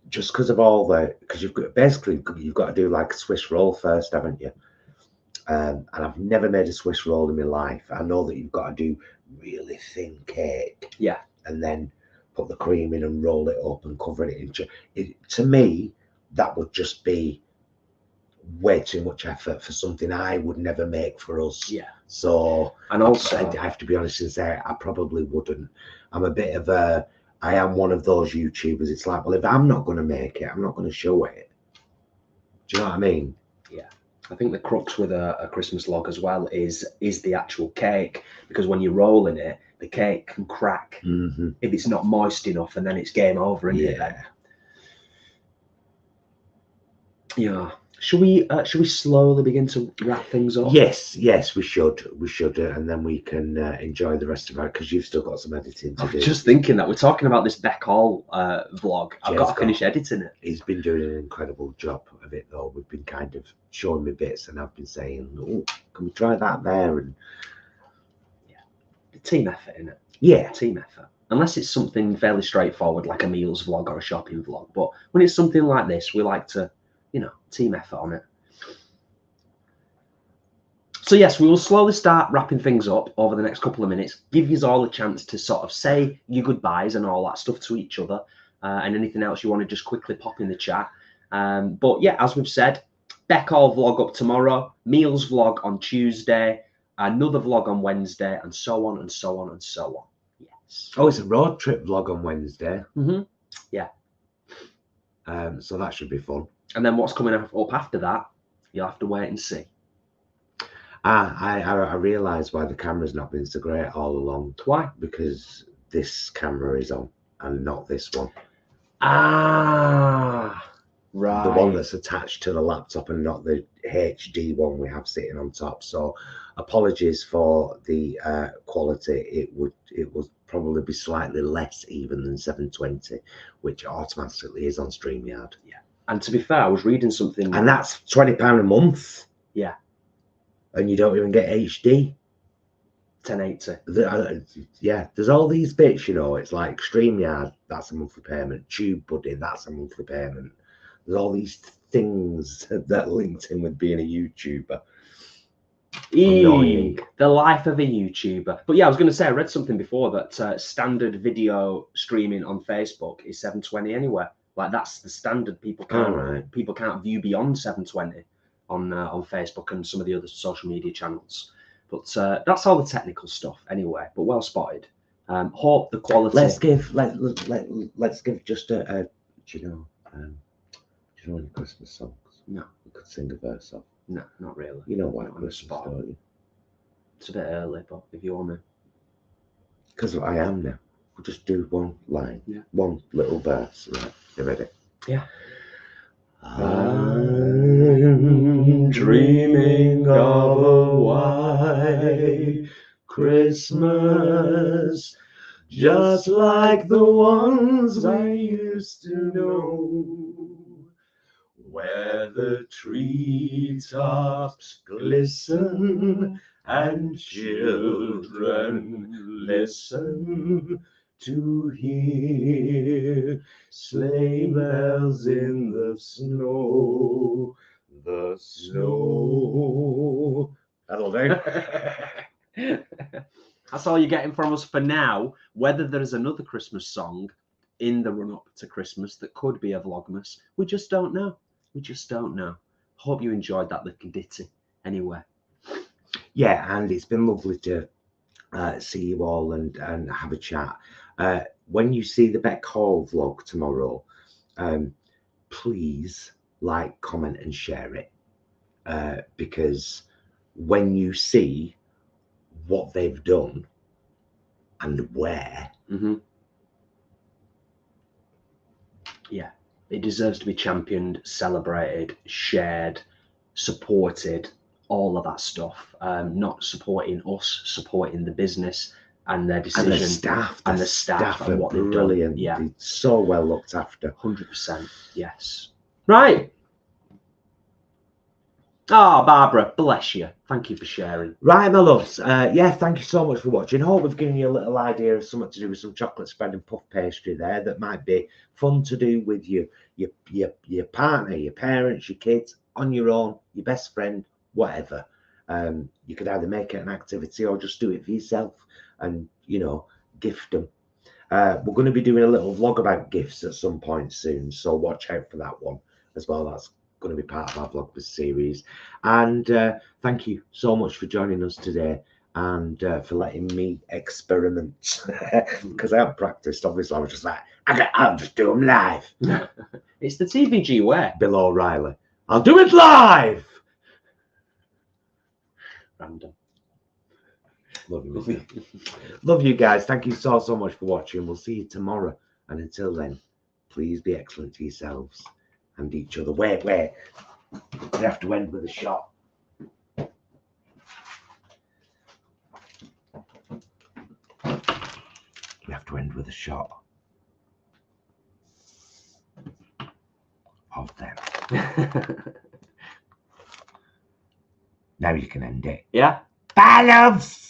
Just because of all because you've got to do like a Swiss roll first, haven't you? And I've never made a Swiss roll in my life. I know that you've got to do really thin cake, and then put the cream in and roll it up and cover it in. To me, that would just be way too much effort for something I would never make for us. Yeah. So, and also I have to be honest and say I probably wouldn't. I'm a bit of I am one of those YouTubers. It's like, well, if I'm not going to make it, I'm not going to show it. Do you know what I mean? Yeah. I think the crux with a Christmas log as well is the actual cake, because when you're rolling it, the cake can crack if it's not moist enough, and then it's game over, isn't it? Then? Yeah. Should we slowly begin to wrap things up? Yes, we should, and then we can enjoy the rest of it, because you've still got some editing to do. Just thinking that we're talking about this Beck Hall vlog. I've got to finish editing it. He's been doing an incredible job of it, though. We've been kind of showing me bits, and I've been saying, "Oh, can we try that there?" And the team effort, innit? Yeah, team effort. Unless it's something fairly straightforward, like a meals vlog or a shopping vlog. But when it's something like this, we like to, you know, team effort on it. So yes, we will slowly start wrapping things up over the next couple of minutes. Give you all a chance to sort of say your goodbyes and all that stuff to each other, and anything else you want to just quickly pop in the chat. But yeah, as we've said, Beckall vlog up tomorrow, meals vlog on Tuesday, another vlog on Wednesday, and so on and so on and so on. Yes. Oh, it's a road trip vlog on Wednesday. Yeah. So that should be fun. And then what's coming up after that, you'll have to wait and see. I realised why the camera's not been so great all along. Why? Because this camera is on and not this one. Ah, right. The one that's attached to the laptop and not the HD one we have sitting on top. So apologies for the quality. It would probably be slightly less even than 720, which automatically is on StreamYard. Yeah. And to be fair, I was reading something. And that's £20 a month. Yeah. And you don't even get HD. 1080. Yeah, there's all these bits, you know. It's like StreamYard, that's a monthly payment. TubeBuddy, that's a monthly payment. There's all these things that linked in with being a YouTuber. Annoying. The life of a YouTuber. But yeah, I was going to say, I read something before that standard video streaming on Facebook is 720 anyway. Like that's the standard. People can't view beyond 720 on Facebook and some of the other social media channels. But that's all the technical stuff anyway. But well spotted. Hope the quality. Let's give just a do you know any Christmas songs? No, we could sing a verse of. No, not really. You know what Christmas, don't you? It's a bit early, but if you want to. Because I am now. We'll just do one line. Yeah. One little verse. Right. You ready? Yeah. I'm dreaming of a white Christmas, just like the ones I used to know, where the treetops glisten and children listen to hear sleigh bells in the snow. The snow. That'll do. That's all you're getting from us for now. Whether there's another Christmas song in the run-up to Christmas that could be a Vlogmas, we just don't know. We just don't know. Hope you enjoyed that little ditty anyway. Yeah, and it's been lovely to see you all and have a chat. When you see the Beckall vlog tomorrow, please like, comment and share it, because when you see what they've done and where, yeah, it deserves to be championed, celebrated, shared, supported, all of that stuff. Not supporting us, supporting the business and their decision, and the staff and what they've brilliant. Done. Yeah, they're so well looked after. 100%. Yes. Right. Oh, Barbara, bless you. Thank you for sharing. Right, my loves. Yeah, thank you so much for watching. Hope we've given you a little idea of something to do with some chocolate spread and puff pastry there that might be fun to do with your partner, your parents, your kids, on your own, your best friend, whatever. You could either make it an activity or just do it for yourself and, you know, gift them. We're going to be doing a little vlog about gifts at some point soon, so watch out for that one as well. That's going to be part of our VLOGMAS series. And thank you so much for joining us today and for letting me experiment, because I haven't practiced. Obviously, I was just like, I'll just do them live. It's the TVG way. Bill O'Reilly, I'll do it live. Random. Love you. Love you guys. Thank you so much for watching. We'll see you tomorrow. And until then, please be excellent to yourselves and each other. Wait. We have to end with a shot. We have to end with a shot of them. Now you can end it. Yeah. Bye, loves.